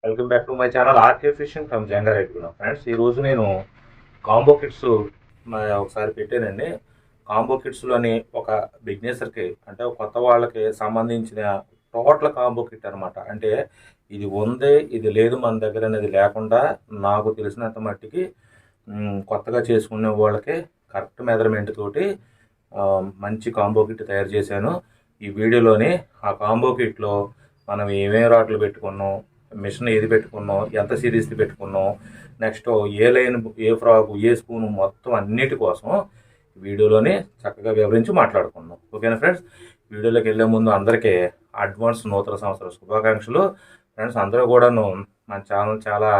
Welcome back to my channel RK fishing from Jangareddy friends. ఈరోజు నేను combo kits ఒకసారి పెట్టానండి. కాంబో కిట్స్లోని ఒక బిగ్నేసర్కి అంటే ఒక కొత్త వాళ్ళకి సంబంధించిన టోటల్ కాంబో కిట్ అనమాట. అంటే ఇది ఉంది ఇది లేదు మన దగ్గర అనేది లేకుండా నాకు తెలిసినంత మట్టికి కొత్తగా చేసుకునే వాళ్ళకి కరెక్ట్ మెజర్మెంట్ తోటి మంచి కాంబో కిట్ తయారు చేశాను. ఈ వీడియోలోని ఆ కాంబో కిట్లో మనం ఏమేమి రాట్లు పెట్టుకున్నాం, మిషన్ ఏది పెట్టుకున్నాం, ఎంత సిరీస్ది పెట్టుకున్నాం, నెక్స్ట్ ఏ లైన్, ఏ ఫ్రాక్, ఏ స్పూను మొత్తం అన్నిటి కోసం వీడియోలోనే చక్కగా వివరించి మాట్లాడుకుందాం. ఓకేనా ఫ్రెండ్స్? వీడియోలోకి వెళ్ళే ముందు అందరికీ అడ్వాన్స్ నూతన సంవత్సర శుభాకాంక్షలు. ఫ్రెండ్స్ అందరూ కూడాను మన ఛానల్ చాలా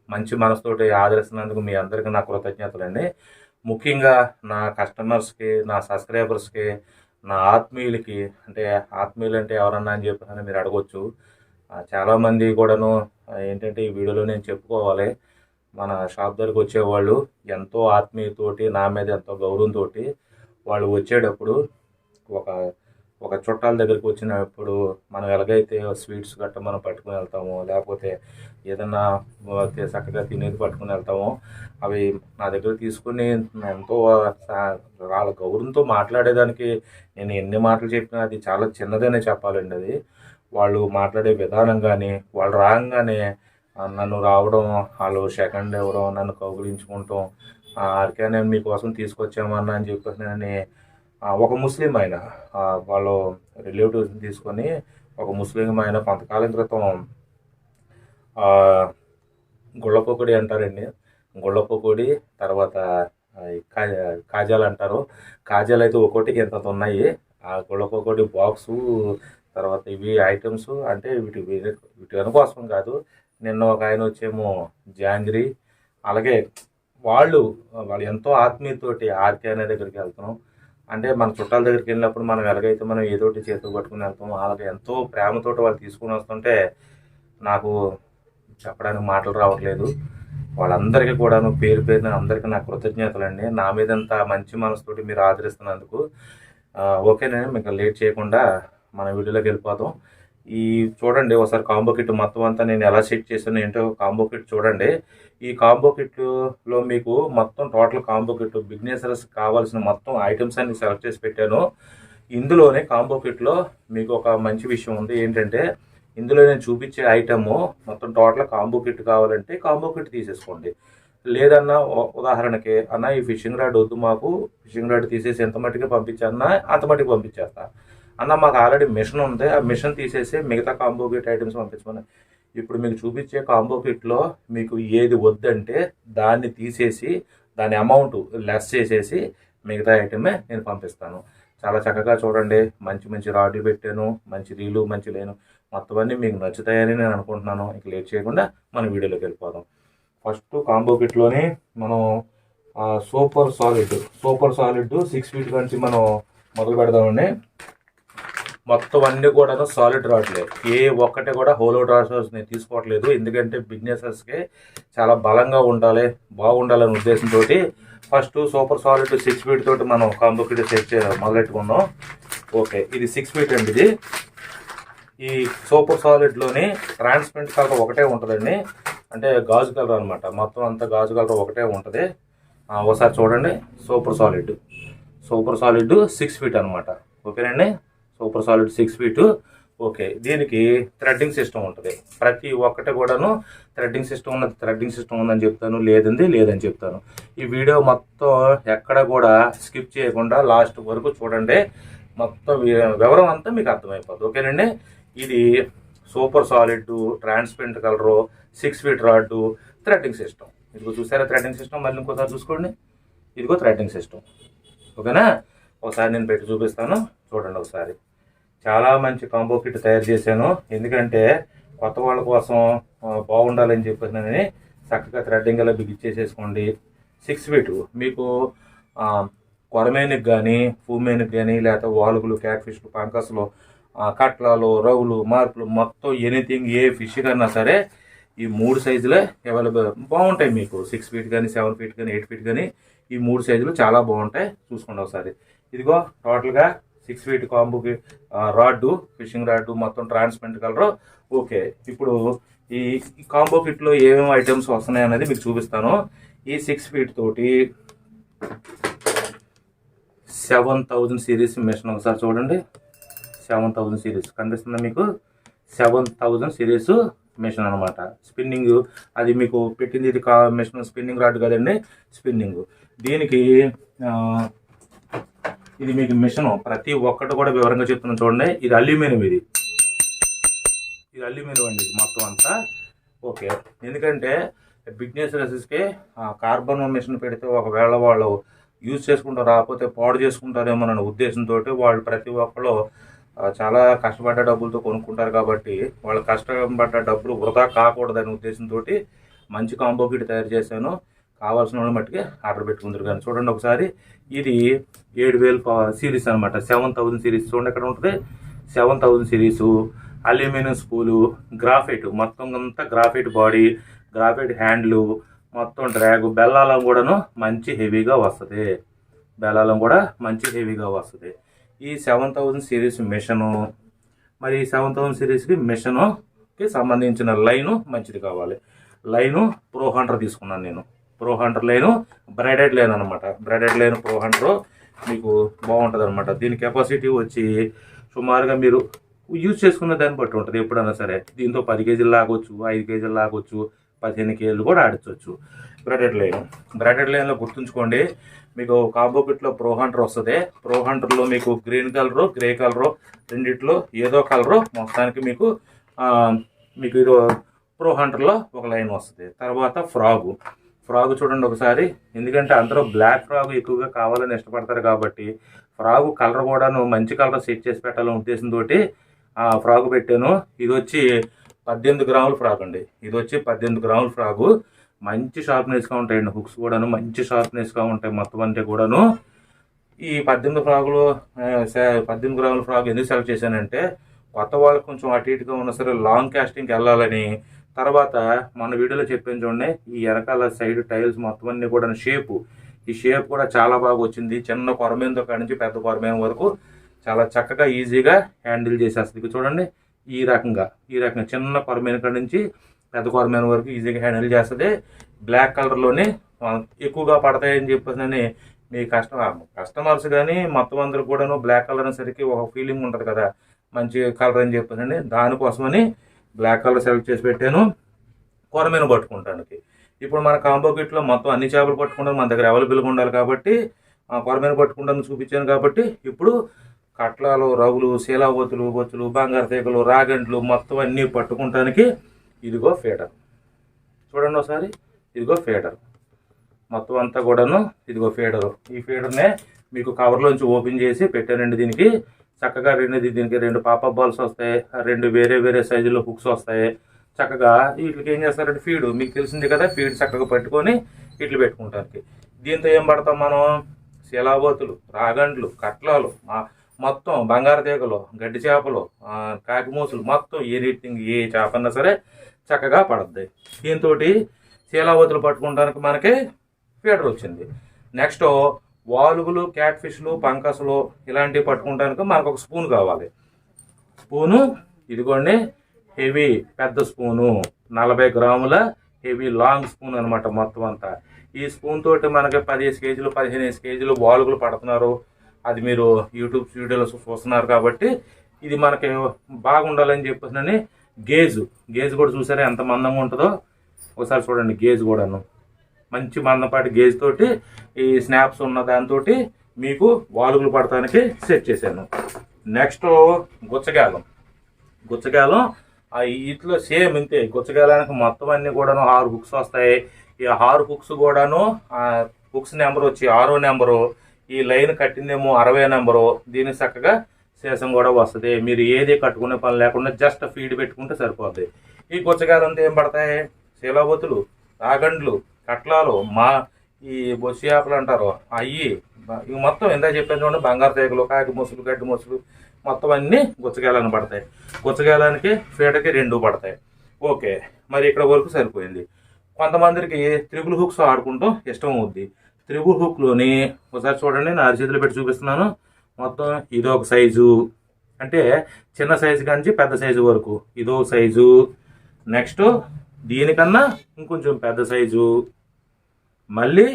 మంచి మనసుతోటి ఆదరిస్తున్నందుకు మీ అందరికీ నా కృతజ్ఞతలండి. ముఖ్యంగా నా కస్టమర్స్కి, నా సబ్స్క్రైబర్స్కి, నా ఆత్మీయులకి, అంటే ఆత్మీయులు అంటే ఎవరన్నా అని చెప్పి మీరు అడగవచ్చు. చాలామంది కూడాను ఏంటంటే ఈ వీడియోలో నేను చెప్పుకోవాలి, మన షాప్ దగ్గరికి వచ్చేవాళ్ళు ఎంతో ఆత్మీయతోటి, నా మీద ఎంతో గౌరవంతో వాళ్ళు వచ్చేటప్పుడు ఒక ఒక చుట్టాల దగ్గరికి వచ్చినప్పుడు మనం ఎలాగైతే స్వీట్స్ గట్ట మనం పట్టుకుని వెళ్తామో, లేకపోతే ఏదన్నా చక్కగా తినేది పట్టుకుని వెళ్తామో, అవి నా దగ్గర తీసుకుని ఎంతో వాళ్ళ గౌరవంతో మాట్లాడేదానికి నేను ఎన్ని మాటలు చెప్పినా అది చాలా చిన్నదనే చెప్పాలండి. అది వాళ్ళు మాట్లాడే విధానం కానీ, వాళ్ళు రాగానే నన్ను రావడం, వాళ్ళు సెకండ్ ఇవ్వడం, నన్ను కౌగిలించుకుంటాం, ఆరికే నేను మీకోసం తీసుకొచ్చామన్నా అని చెప్పేసి నేను ఒక ముస్లిం ఆయన వాళ్ళు రిలేటివ్స్ని తీసుకొని ఒక ముస్లిం ఆయన కొంతకాలం క్రితం గుళ్ళపొకుడి అంటారండి, గుళ్ళపొకుడి తర్వాత కాజాలు అంటారు. కాజాలు అయితే ఒక్కోటికి ఎంత ఉన్నాయి. ఆ గుళ్ళపొకుడి బాక్సు తర్వాత ఇవి ఐటమ్స్ అంటే వీటి అనుకోసం కాదు. నిన్న ఒక ఆయన వచ్చేమో జాంగ్రీ. అలాగే వాళ్ళు ఎంతో ఆత్మీయతోటి ఆర్కే అనే దగ్గరికి వెళ్తున్నాం. అంటే మన చుట్టాల దగ్గరికి వెళ్ళినప్పుడు మనం ఎలాగైతే మనం ఏదోటి చేతితో పట్టుకుని వెళ్తాం, అలాగే ఎంతో ప్రేమతోటి వాళ్ళు తీసుకుని వస్తుంటే నాకు చెప్పడానికి మాటలు రావట్లేదు. వాళ్ళందరికీ కూడాను పేరు పేరున అందరికీ నా కృతజ్ఞతలండి. నా మీదంత మంచి మనసుతోటి మీరు ఆదరిస్తున్నందుకు. ఓకేనండి, మీకు లేట్ చేయకుండా మన వీడియోలోకి వెళ్ళిపోతాం. ఈ చూడండి ఒకసారి కాంబో కిట్ మొత్తం అంతా నేను ఎలా సెట్ చేశాను ఏంటో కాంబో కిట్ చూడండి. ఈ కాంబో కిట్లో మీకు మొత్తం టోటల్ కాంబో కిట్ బిగ్నేసర్స్ కావాల్సిన మొత్తం ఐటమ్స్ అన్ని సెలెక్ట్ చేసి పెట్టాను. ఇందులోనే కాంబో కిట్లో మీకు ఒక మంచి విషయం ఉంది. ఏంటంటే ఇందులో నేను చూపించే ఐటమ్ మొత్తం టోటల్ కాంబో కిట్ కావాలంటే కాంబో కిట్ తీసేసుకోండి. లేదన్నా ఉదాహరణకి అన్న ఈ ఫిషింగ్ రాడ్ వద్దు, మాకు ఫిషింగ్ రాడ్ తీసేసి ఎంత మట్టికి పంపించన్నా అంత మట్టికి పంపించేస్తా అన్న, మాకు ఆల్రెడీ మిషన్ ఉంది, ఆ మిషన్ తీసేసి మిగతా కాంబో కిట్ ఐటమ్స్ పంపించమని. ఇప్పుడు మీకు చూపించే కాంబో కిట్లో మీకు ఏది వద్దంటే దాన్ని తీసేసి దాని అమౌంట్ లెస్ చేసేసి మిగతా ఐటమే నేను పంపిస్తాను. చాలా చక్కగా చూడండి, మంచి మంచి రాడ్లు పెట్టాను, మంచి రీలు, మంచి లేను, మొత్తం అన్నీ మీకు నచ్చుతాయని నేను అనుకుంటున్నాను. ఇక లేట్ చేయకుండా మన వీడియోలోకి వెళ్ళిపోదాం. ఫస్ట్ కాంబో కిట్లోని మనం సూపర్ సాలిడ్ 6 ఫీట్ నుంచి మనం మొదలు పెడదామండి. మొత్తం అన్నీ కూడా సాలిడ్ రాడ్లే, ఏ ఒక్కటి కూడా హోలో రాడ్స్ నేను తీసుకోవట్లేదు. ఎందుకంటే బిజినెసెస్కి చాలా బలంగా ఉండాలి, బాగుండాలనే ఉద్దేశంతో ఫస్ట్ సూపర్ సాలిడ్ 6 ఫీట్ తోటి మనం కాంబో కిట్ సెట్ మొదలెట్టుకున్నాం. ఓకే, ఇది 6 ఫీట్ అండి. ఇది ఈ సూపర్ సాలిడ్లోని ట్రాన్స్పరెంట్ కలర్ ఒకటే ఉంటుందండి, అంటే గాజు కలర్ అనమాట. మొత్తం అంతా గాజు కలర్ ఒకటే ఉంటుంది. ఒకసారి చూడండి, సూపర్ సాలిడ్ 6 ఫీట్ అనమాట. ఓకేనండి, సూపర్ సాలిడ్ 6 ఫీటు. ఓకే, దీనికి థ్రెడ్డింగ్ సిస్టమ్ ఉంటుంది. ప్రతి ఒక్కటి కూడాను థ్రెడ్డింగ్ సిస్టమ్ ఉందని చెప్తాను, లేదని చెప్తాను. ఈ వీడియో మొత్తం ఎక్కడ కూడా స్కిప్ చేయకుండా లాస్ట్ వరకు చూడండి, మొత్తం వివరం అంతా మీకు అర్థమైపోతుంది. ఓకేనండి, ఇది super solid transparent colour 6 feet rod threading system. ఇదిగో చూసారా థ్రెడ్డింగ్ సిస్టమ్, మళ్ళీ ఇంకోసారి చూసుకోండి, ఇదిగో థ్రెడ్డింగ్ సిస్టమ్. ఓకేనా, ఒకసారి నేను పెట్టి చూపిస్తాను, చూడండి ఒకసారి. చాలా మంచి కాంబో కిట్ తయారు చేశాను. ఎందుకంటే కొత్త వాళ్ళ కోసం బాగుండాలని చెప్పేసి చక్కగా థ్రెడ్డింగ్ అలా బిగిచ్చేసేసుకోండి. 6 ఫీటు మీకు కొరమేనికి కానీ, ఫూమేనికి కానీ, లేకపోతే వాలుగులు, క్యాట్ ఫిష్లు, పంకస్లు, కట్లాలు, రవ్వులు, మార్పులు, మొత్తం ఎనీథింగ్ ఏ ఫిష్ కన్నా సరే ఈ 3 సైజులే అవైలబుల్ బాగుంటాయి మీకు. 6 ఫీట్ కానీ, 7 ఫీట్ కానీ, 8 ఫీట్ కానీ ఈ 3 సైజులు చాలా బాగుంటాయి. చూసుకోండి ఒకసారి. ఇదిగో టోటల్గా 6 ఫీట్ కాంబోకి రాడ్డు, ఫిషింగ్ రాడ్డు, మొత్తం ట్రాన్స్పరెంట్ కలరు. ఓకే, ఇప్పుడు ఈ కాంబో కిట్లో ఏమేమి ఐటమ్స్ వస్తున్నాయి అనేది మీకు చూపిస్తాను. ఈ 6 ఫీట్ తోటి 7000 సిరీస్ మిషన్ ఒకసారి చూడండి. 7000 సిరీస్ కనిపిస్తుందా మీకు? 7000 సిరీస్ మిషన్ అనమాట. స్పిన్నింగ్ అది మీకు పెట్టింది ఇది మిషన్ స్పిన్నింగ్ రాడ్ కదండి, స్పిన్నింగ్. దీనికి ఇది మీకు మిషన్ ప్రతి ఒక్కటి కూడా వివరంగా చెప్తున్నాను చూడండి. ఇది అల్యూమినియం, ఇది అల్యూమినియం అండి, ఇది మొత్తం అంతా. ఓకే, ఎందుకంటే బిజినెస్కి కార్బన్ మిషన్ పెడితే ఒకవేళ వాళ్ళు యూజ్ చేసుకుంటారు, రాకపోతే పాడు చేసుకుంటారేమో అనే ఉద్దేశంతో వాళ్ళు ప్రతి ఒక్కళ్ళు చాలా కష్టపడ్డ డబ్బులతో కొనుక్కుంటారు. కాబట్టి వాళ్ళ కష్టపడ్డ డబ్బులు వృధా కాకూడదనే ఉద్దేశంతో మంచి కాంబో కిట్ తయారు చేశాను. కావాల్సిన వాళ్ళ మట్టుకి ఆర్డర్ పెట్టుకుందరు. కానీ చూడండి ఒకసారి, ఇది 7000 సిరీస్ అనమాట. 7000 సిరీస్ చూడండి ఎక్కడ ఉంటుంది, 7000 సిరీసు. అల్యూమినియం స్పూలు, గ్రాఫైట్ మొత్తం అంతా, గ్రాఫైట్ బాడీ, గ్రాఫైట్ హ్యాండ్లు, మొత్తం డ్రాగ్. బెల్లాలం కూడాను మంచి హెవీగా వస్తుంది, బెల్లాలం కూడా మంచి హెవీగా వస్తుంది. ఈ 7000 సిరీస్ మిషను, మరి 7000 సిరీస్కి మిషన్కి సంబంధించిన లైను మంచిది కావాలి. లైను ప్రో హంటర్ తీసుకున్నాను నేను. Pro hunter line braided line అనమాట. బ్రైడెడ్ లైన్ ప్రో హంటర్ మీకు బాగుంటుంది అనమాట. దీని కెపాసిటీ వచ్చి సుమారుగా మీరు యూజ్ చేసుకున్న దాన్ని బట్టి ఉంటుంది. ఎప్పుడైనా సరే దీంతో 10 కేజీలు లాగొచ్చు, 5 కేజీలు లాగొచ్చు, 15 కేజీలు కూడా ఆడించవచ్చు. బ్రైడెడ్ లైన్లో గుర్తుంచుకోండి, మీకు కాంబో కిట్లో ప్రో హంటర్ వస్తుంది. ప్రో హంటర్లో మీకు గ్రీన్ కలరు, గ్రే కలరు, రెండిట్లో ఏదో కలరు మొత్తానికి మీకు ఇది ప్రో హంటర్లో ఒక లైన్ వస్తుంది. తర్వాత ఫ్రాగు చూడండి ఒకసారి, ఎందుకంటే అందరూ బ్లాక్ ఫ్రాగ్ ఎక్కువగా కావాలని ఇష్టపడతారు. కాబట్టి ఫ్రాగు కలర్ కూడాను మంచి కలర్ సెట్ చేసి పెట్టాలనే ఉద్దేశంతో ఫ్రాగు పెట్టాను. ఇది వచ్చి 18 గ్రాముల ఫ్రాగ్ అండి. ఇది వచ్చి 18 గ్రాముల ఫ్రాగు. మంచి షార్ప్నెస్గా ఉంటాయండి, హుక్స్ కూడాను మంచి షార్ప్నెస్గా ఉంటాయి మొత్తం అంతే కూడాను. ఈ 18 గ్రాముల ఫ్రాగ్ ఎందుకు సెలెక్ట్ చేశానంటే, కొత్త వాళ్ళకి కొంచెం అటు ఇటుగా ఉన్నా సరే లాంగ్ కాస్టింగ్కి వెళ్ళాలని. తర్వాత మన వీడియోలో చెప్పాను చూడండి, ఈ వెనకాల సైడ్ టైల్స్ మొత్తం అన్నీ కూడా ఈ షేప్ కూడా చాలా బాగా వచ్చింది. చిన్న కొరమేనుతో కాడి నుంచి పెద్ద కొరమేను వరకు చాలా చక్కగా ఈజీగా హ్యాండిల్ చేసేస్తుంది. చూడండి, ఈ రకంగా చిన్న కొరమేను కాడి నుంచి పెద్ద కొరమేను వరకు ఈజీగా హ్యాండిల్ చేస్తుంది. బ్లాక్ కలర్లోనే ఎక్కువగా పడతాయని చెప్పేసి మీ కస్టమర్స్ కానీ మొత్తం అందరూ కూడాను బ్లాక్ కలర్ అనేసరికి ఒక ఫీలింగ్ ఉంటుంది కదా, మంచి కలర్ అని చెప్పేసి దానికోసమని బ్లాక్ కలర్ సెలెక్ట్ చేసి పెట్టాను. కొరమేను పట్టుకుంటానికి ఇప్పుడు మన కాంబో కిట్లో మొత్తం అన్ని చేపలు పట్టుకుంటాను మన దగ్గర అవైలబుల్గా ఉండాలి. కాబట్టి కొరమేను పట్టుకుంటాను చూపించాను. కాబట్టి ఇప్పుడు కట్లాలు, రవులు, శీలావతులు, బొచ్చులు, బంగారు తీగలు, రాగంట్లు మొత్తం అన్నీ పట్టుకుంటానికి ఇదిగో ఫీడర్. చూడండి ఒకసారి, ఇదిగో ఫీడర్ మొత్తం అంతా కూడాను. ఇదిగో ఫీడరు. ఈ ఫీడర్నే మీకు కవర్లోంచి ఓపెన్ చేసి పెట్టానండి. దీనికి చక్కగా దీనికి 2 పాపప్ బాల్స్ వస్తాయి, 2 వేరే సైజులో హుక్స్ వస్తాయి. చక్కగా వీటికి ఏం చేస్తారంటే ఫీడ్ మీకు తెలిసింది కదా, ఫీడ్ చక్కగా పట్టుకొని ఇట్లు పెట్టుకుంటానికి. దీంతో ఏం పడతాం మనం, శీలావతులు, రాగండ్లు, కట్లాలు, మొత్తం బంగారు తీగలు, గడ్డి చేపలు, కాకిమూసులు మొత్తం ఏ చేప అన్నా సరే చక్కగా పడుద్ది. దీంతో శీలావతులు పట్టుకోవడానికి మనకి ఫీడర్ వచ్చింది. నెక్స్ట్ వాలుగులు, క్యాట్ ఫిష్లు, పంకసులు ఇలాంటివి పట్టుకోవడానికి మనకు ఒక స్పూన్ కావాలి. స్పూను ఇదిగోండి, హెవీ పెద్ద స్పూను, 40 గ్రాముల హెవీ లాంగ్ స్పూన్ అనమాట మొత్తం అంతా. ఈ స్పూన్ తోటి మనకి 15 కేజీలు 15 కేజీలు వాలుగులు పడుతున్నారు. అది మీరు యూట్యూబ్ వీడియోలో చూస్తున్నారు. కాబట్టి ఇది మనకి బాగుండాలని చెప్పేసి గేజ్ కూడా చూసారా ఎంత మందంగా ఉంటుందో ఒకసారి చూడండి. గేజ్ కూడాను మంచి మందపాటి గేజ్ తోటి ఈ స్నాప్స్ ఉన్న దాంతో మీకు వాలుగులు పడటానికి సెట్ చేశాను. నెక్స్ట్ గుచ్చగాలం ఇట్లో సేమ్ ఇంతే. గుచ్చగాలానికి మొత్తం అన్ని కూడాను 6 హుక్స్ వస్తాయి. ఈ 6 హుక్స్ కూడాను హుక్స్ నెంబర్ వచ్చి 6వ నెంబరు, ఈ లైన్ కట్టిందేమో 60 నెంబరు. దీనికి చక్కగా శేషం కూడా వస్తుంది. మీరు ఏది కట్టుకునే పని లేకుండా జస్ట్ ఫీడ్ పెట్టుకుంటే సరిపోద్ది. ఈ గుచ్చగాలంతో ఏం పడతాయి, శీలావతులు, రాగండ్లు, కట్లాలు, ఈ బొస్సు చేపలు అంటారు అవి ఇవి మొత్తం ఎంత చెప్పాను చూడండి. బంగారు తీగలు, కాకి మొసలు, గడ్డి మొసలు మొత్తం అన్నీ గుచ్చగాలని పడతాయి. గుచ్చగాలానికి ఫీడకి 2 పడతాయి. ఓకే, మరి ఇక్కడ వరకు సరిపోయింది. కొంతమందికి త్రిబుల్ హుక్స్ ఆడుకుంటూ ఇష్టం అవుద్ది. త్రిబుల్ హుక్లోని ఒకసారి చూడండి, నా అరిచేతులు పెట్టి చూపిస్తున్నాను. మొత్తం ఇదొక సైజు, అంటే చిన్న సైజు కానీ పెద్ద సైజు వరకు ఇదో సైజు. నెక్స్ట్ దీనికన్నా ఇంకొంచెం పెద్ద సైజు, మళ్ళీ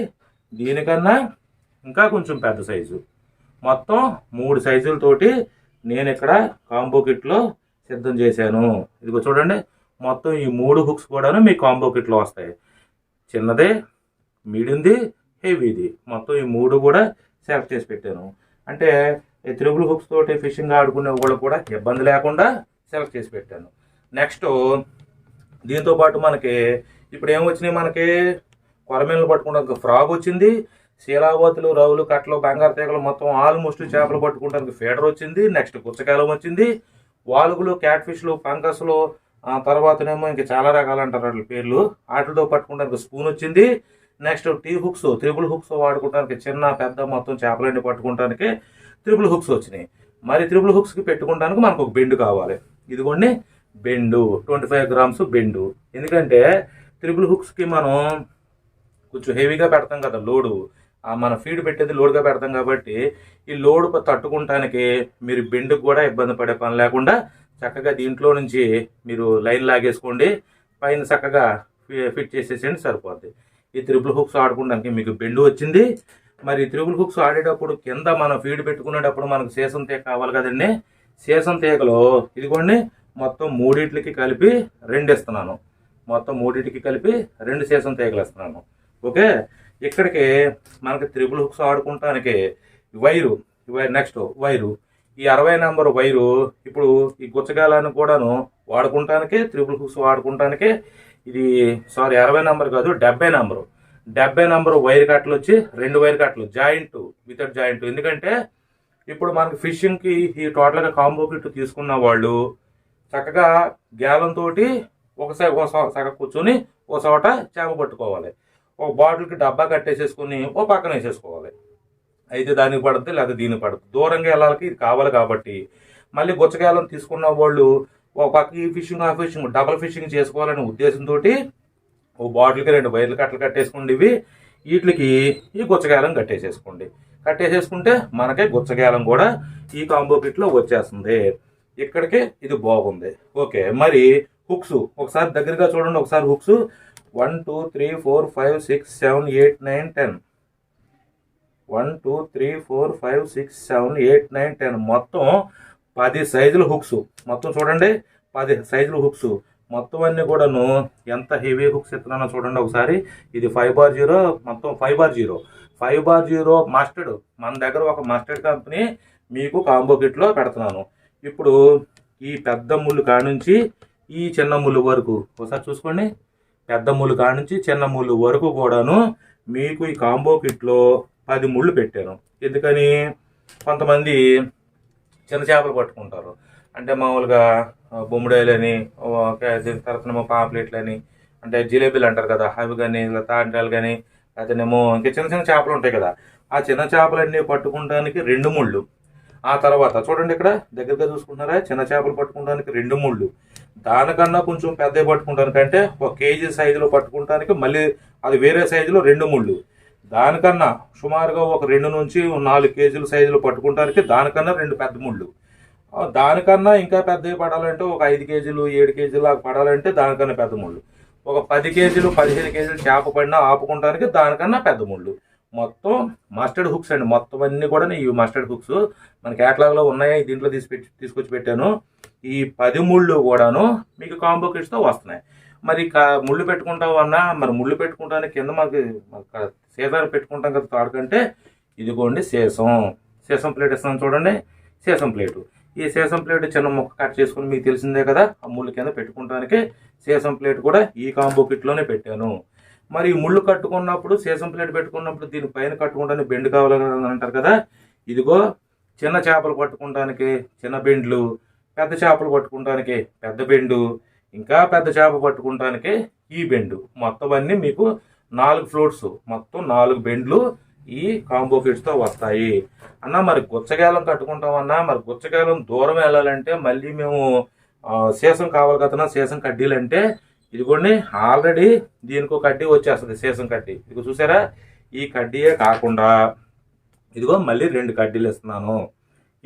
దీనికన్నా ఇంకా కొంచెం పెద్ద సైజు, మొత్తం 3 సైజులతోటి నేను ఇక్కడ కాంబో కిట్లో సిద్ధం చేశాను. ఇదిగో చూడండి, మొత్తం ఈ 3 హుక్స్ కూడాను మీ కాంబో కిట్లో వస్తాయి. చిన్నది, మీడియంది, హెవీది, మొత్తం ఈ 3 కూడా సెలెక్ట్ చేసి పెట్టాను. అంటే ఈ త్రిబుల్ హుక్స్ తోటి ఫిషింగ్ ఆడుకునే వాళ్ళు కూడా ఇబ్బంది లేకుండా సెలెక్ట్ చేసి పెట్టాను. నెక్స్ట్ దీంతో పాటు మనకి ఇప్పుడు ఏమొచ్చినాయి, మనకి కొరమీనలు పట్టుకోవడానికి ఫ్రాగ్ వచ్చింది, శీలావతులు, రవులు, కట్టలు, బంగారు తీగలు, మొత్తం ఆల్మోస్ట్ చేపలు పట్టుకోవడానికి ఫీడర్ వచ్చింది. నెక్స్ట్ పుచ్చకాయలం వచ్చింది, వాలుగులు, క్యాట్ ఫిష్లు, పంకస్లు, తర్వాతనేమో ఇంకా చాలా రకాలు అంటారు వాటి పేర్లు, వాటితో పట్టుకోవడానికి స్పూన్ వచ్చింది. Next T hooks, triple hooks వాడుకోవడానికి చిన్న పెద్ద మొత్తం చేపలన్నీ పట్టుకోవడానికి త్రిబుల్ హుక్స్ వచ్చినాయి. మరి త్రిబుల్ హుక్స్కి పెట్టుకోవడానికి మనకు ఒక బెండు కావాలి. ఇదిగోండి బెండు, 25 గ్రామ్స్ బెండు. ఎందుకంటే త్రిబుల్ హుక్స్కి మనం కొంచెం హెవీగా పెడతాం కదా లోడు, మన ఫీడ్ పెట్టేది లోడ్గా పెడతాం కాబట్టి ఈ లోడ్ తట్టుకుంటానికి మీరు బెండుకు కూడా ఇబ్బంది పడే పని లేకుండా చక్కగా దీంట్లో నుంచి మీరు లైన్ లాగేసుకోండి, పైన చక్కగా ఫిట్ చేసేసేయండి, సరిపోద్ది. ఈ త్రిబుల్ హుక్స్ ఆడుకోవడానికి మీకు బెండు వచ్చింది. మరి త్రిబుల్ హుక్స్ ఆడేటప్పుడు కింద మనం ఫీడ్ పెట్టుకునేటప్పుడు మనకు సీసం తీగ కావాలి కదండి. సీసం తీగలో ఇదిగోండి మొత్తం 3 కలిపి 2 ఇస్తున్నాను, మొత్తం 3 కలిపి 2 సీసం తీగలు ఇస్తున్నాను. ఓకే, ఇక్కడికి మనకి త్రిబుల్ హుక్స్ ఆడుకుంటానికి వైరు, నెక్స్ట్ వైరు, ఈ 60 నెంబర్ వైరు ఇప్పుడు ఈ గుచ్చగాలాన్ని కూడాను వాడుకుంటానికి, త్రిబుల్ హుక్స్ వాడుకుంటానికి ఇది 60 నెంబర్ కాదు 70 నెంబరు వైర్ కట్టలు వచ్చి 2 వైర్ కట్టలు జాయింట్ వితౌట్ జాయింట్. ఎందుకంటే ఇప్పుడు మనకి ఫిషింగ్కి ఈ టోటల్గా కాంబో కిట్ తీసుకున్న వాళ్ళు చక్కగా గ్యాలం తోటి సగ కూర్చొని ఒక చోట చేప పట్టుకోవాలి, ఒక బాటిల్కి డబ్బా కట్టేసేసుకుని ఓ పక్కన వేసేసుకోవాలి. అయితే దానికి పడుతుంది లేదా దీనికి పడుతుంది, దూరంగా వెళ్ళాలకి ఇది కావాలి. కాబట్టి మళ్ళీ గుచ్చగాలం తీసుకున్న వాళ్ళు ఒక పక్క ఈ ఫిషింగ్ ఆ ఫిషింగ్ డబల్ ఫిషింగ్ చేసుకోవాలనే ఉద్దేశంతో ఓ బాటిల్కి 2 వైర్లు కట్టలు కట్టేసుకోండి. వీటికి ఈ గుచ్చగాలం కట్టేసేసుకుంటే మనకే గుచ్చగాలం కూడా ఈ కాంబో కిట్లో వచ్చేస్తుంది. ఇక్కడికి ఇది బాగుంది. ఓకే, మరి హుక్స్ ఒకసారి దగ్గరగా చూడండి. ఒకసారి హుక్స్ 1 2 3 4 5 6 7 8 9 10 1 2 3 4 5 6 7 8 9 10 మొత్తం 10 సైజుల హుక్స్. మొత్తం చూడండి 10 సైజుల హుక్స్ మొత్తం అన్నీ కూడాను. ఎంత హెవీ హుక్స్ ఇస్తున్నానో చూడండి ఒకసారి. ఇది 5/0, మొత్తం 5/0 మస్టర్డ్. మన దగ్గర ఒక మస్టర్డ్ కంపెనీ మీకు కాంబో కిట్లో పెడుతున్నాను. ఇప్పుడు ఈ పెద్ద ముళ్ళు కానుంచి ఈ చిన్న ముళ్ళు వరకు ఒకసారి చూసుకోండి. పెద్ద ముళ్ళు కానుంచి చిన్న ముళ్ళు వరకు కూడాను మీకు ఈ కాంబో కిట్లో 10 ముళ్ళు పెట్టాను. ఎందుకని, కొంతమంది చిన్న చేపలు పట్టుకుంటారు, అంటే మామూలుగా బొమ్మిడాయలని, తర్వాత పాంప్లెట్లని, అంటే జిలేబీలు అంటారు కదా, అవి కానీ తాండ్రాలు కానీ, అతనేమో ఇంకా చిన్న చిన్న చేపలు ఉంటాయి కదా, ఆ చిన్న చేపలన్నీ పట్టుకుంటానికి 2 ముళ్ళు. ఆ తర్వాత చూడండి ఇక్కడ దగ్గరగా చూసుకుంటున్నారా, చిన్న చేపలు పట్టుకుంటానికి 2 ముళ్ళు. దానికన్నా కొంచెం పెద్దవి పట్టుకుంటానికి అంటే 1 కేజీ సైజులో పట్టుకుంటానికి మళ్ళీ అది వేరే సైజులో 2 ముళ్ళు. దానికన్నా సుమారుగా ఒక 2 నుంచి 4 కేజీల సైజులో పట్టుకుంటానికి దానికన్నా 2 పెద్ద ముళ్ళు. దానికన్నా ఇంకా పెద్దవి పడాలంటే ఒక 5 కేజీలు 7 కేజీలు లాగా పడాలంటే దానికన్నా పెద్ద ముళ్ళు. ఒక 10 కేజీలు 15 కేజీలు చేప పడినా ఆపుకుంటానికి దానికన్నా పెద్ద ముళ్ళు. మొత్తం మస్టర్డ్ హుక్స్ అండి. మొత్తం అన్నీ కూడా ఇవి మస్టర్డ్ హుక్స్ మన క్యాటలాగ్లో ఉన్నాయి. దీంట్లో తీసుకొచ్చి పెట్టాను. ఈ 10 ముళ్ళు కూడాను మీకు కాంబో కిట్స్తో వస్తున్నాయి. మరి ముళ్ళు పెట్టుకుంటామన్నా, మరి ముళ్ళు పెట్టుకుంటానికి కింద మాకు సీసాలు పెట్టుకుంటాం కదా తాడుకంటే, ఇదిగోండి సీసం ప్లేట్ ఇస్తున్నాను చూడండి. సీసం ప్లేటు, ఈ సీసం ప్లేట్ చిన్న ముక్క కట్ చేసుకుని మీకు తెలిసిందే కదా, ఆ ముళ్ళు కింద పెట్టుకుంటానికి సీసం ప్లేట్ కూడా ఈ కాంబో కిట్లోనే పెట్టాను. మరి ముళ్ళు కట్టుకున్నప్పుడు సీసం ప్లేట్ పెట్టుకున్నప్పుడు దీనిపైన కట్టుకుంటానికి బెండ్ కావాలని అంటారు కదా, ఇదిగో చిన్న చేపలు పట్టుకుంటానికి చిన్న బెండ్లు, పెద్ద చేపలు పట్టుకుంటానికి పెద్ద బెండు, ఇంకా పెద్ద చేప పట్టుకుంటానికి ఈ బెండు. మొత్తం అన్నీ మీకు 4 ఫ్లోట్స్, మొత్తం 4 బెండ్లు ఈ కాంబో కిట్స్తో వస్తాయి. అన్న మరి గుచ్చగాలం కట్టుకుంటామన్నా, మరి గుచ్చగాలం దూరం వెళ్ళాలంటే మళ్ళీ మేము సీసం కావాలి కదా, సీసం కడ్డీలు అంటే ఇదిగోండి ఆల్రెడీ దీనికి ఒక కడ్డీ వచ్చేస్తుంది, సీసం కడ్డీ. ఇదిగో చూసారా, ఈ కడ్డీయే కాకుండా ఇదిగో మళ్ళీ 2 కడ్డీలు ఇస్తున్నాను.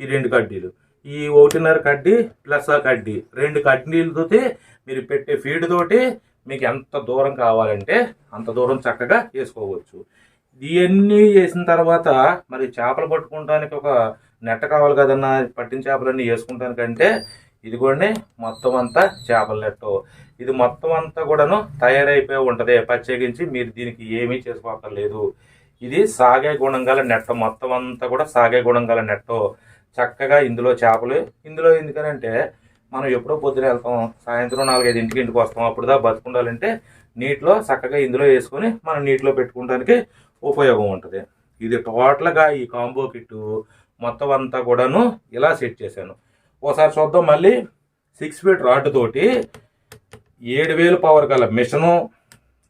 ఈ 2 కడ్డీలు, ఈ 1.5 కడ్డీ ప్లస్ ఆ కడ్డీ 2 కడ్డీలతోటి మీరు పెట్టే ఫీడ్ తోటి మీకు ఎంత దూరం కావాలంటే అంత దూరం చక్కగా వేసుకోవచ్చు. ఇవన్నీ చేసిన తర్వాత మరి చేపలు పట్టుకోవడానికి ఒక నెట్ట కావాలి కదన్నా, పట్టిన చేపలన్నీ వేసుకుంటానికంటే ఇదిగోండి మొత్తం అంతా చేపల నెట్టు. ఇది మొత్తం అంతా కూడాను తయారైపోయి ఉంటుంది. ప్రత్యేకించి మీరు దీనికి ఏమీ చేసుకోక్కర్లేదు. ఇది సాగే గుణం గల నెట్ట, మొత్తం అంతా కూడా సాగే గుణం గల నెట్టు. చక్కగా ఇందులో చేపలు, ఇందులో ఎందుకనంటే మనం ఎప్పుడో పొద్దున వెళ్తాం, సాయంత్రం 4-5 ఇంటికి వస్తాం, అప్పుడు దా బతుకుండాలంటే నీటిలో చక్కగా ఇందులో వేసుకొని మనం నీటిలో పెట్టుకోవడానికి ఉపయోగం ఉంటుంది. ఇది టోటల్గా ఈ కాంబో కిట్ మొత్తం అంతా కూడాను ఇలా సెట్ చేశాను. ఒకసారి చూద్దాం. మళ్ళీ 6 ఫీట్ రాడ్ తోటి 7000 పవర్ గల మిషను,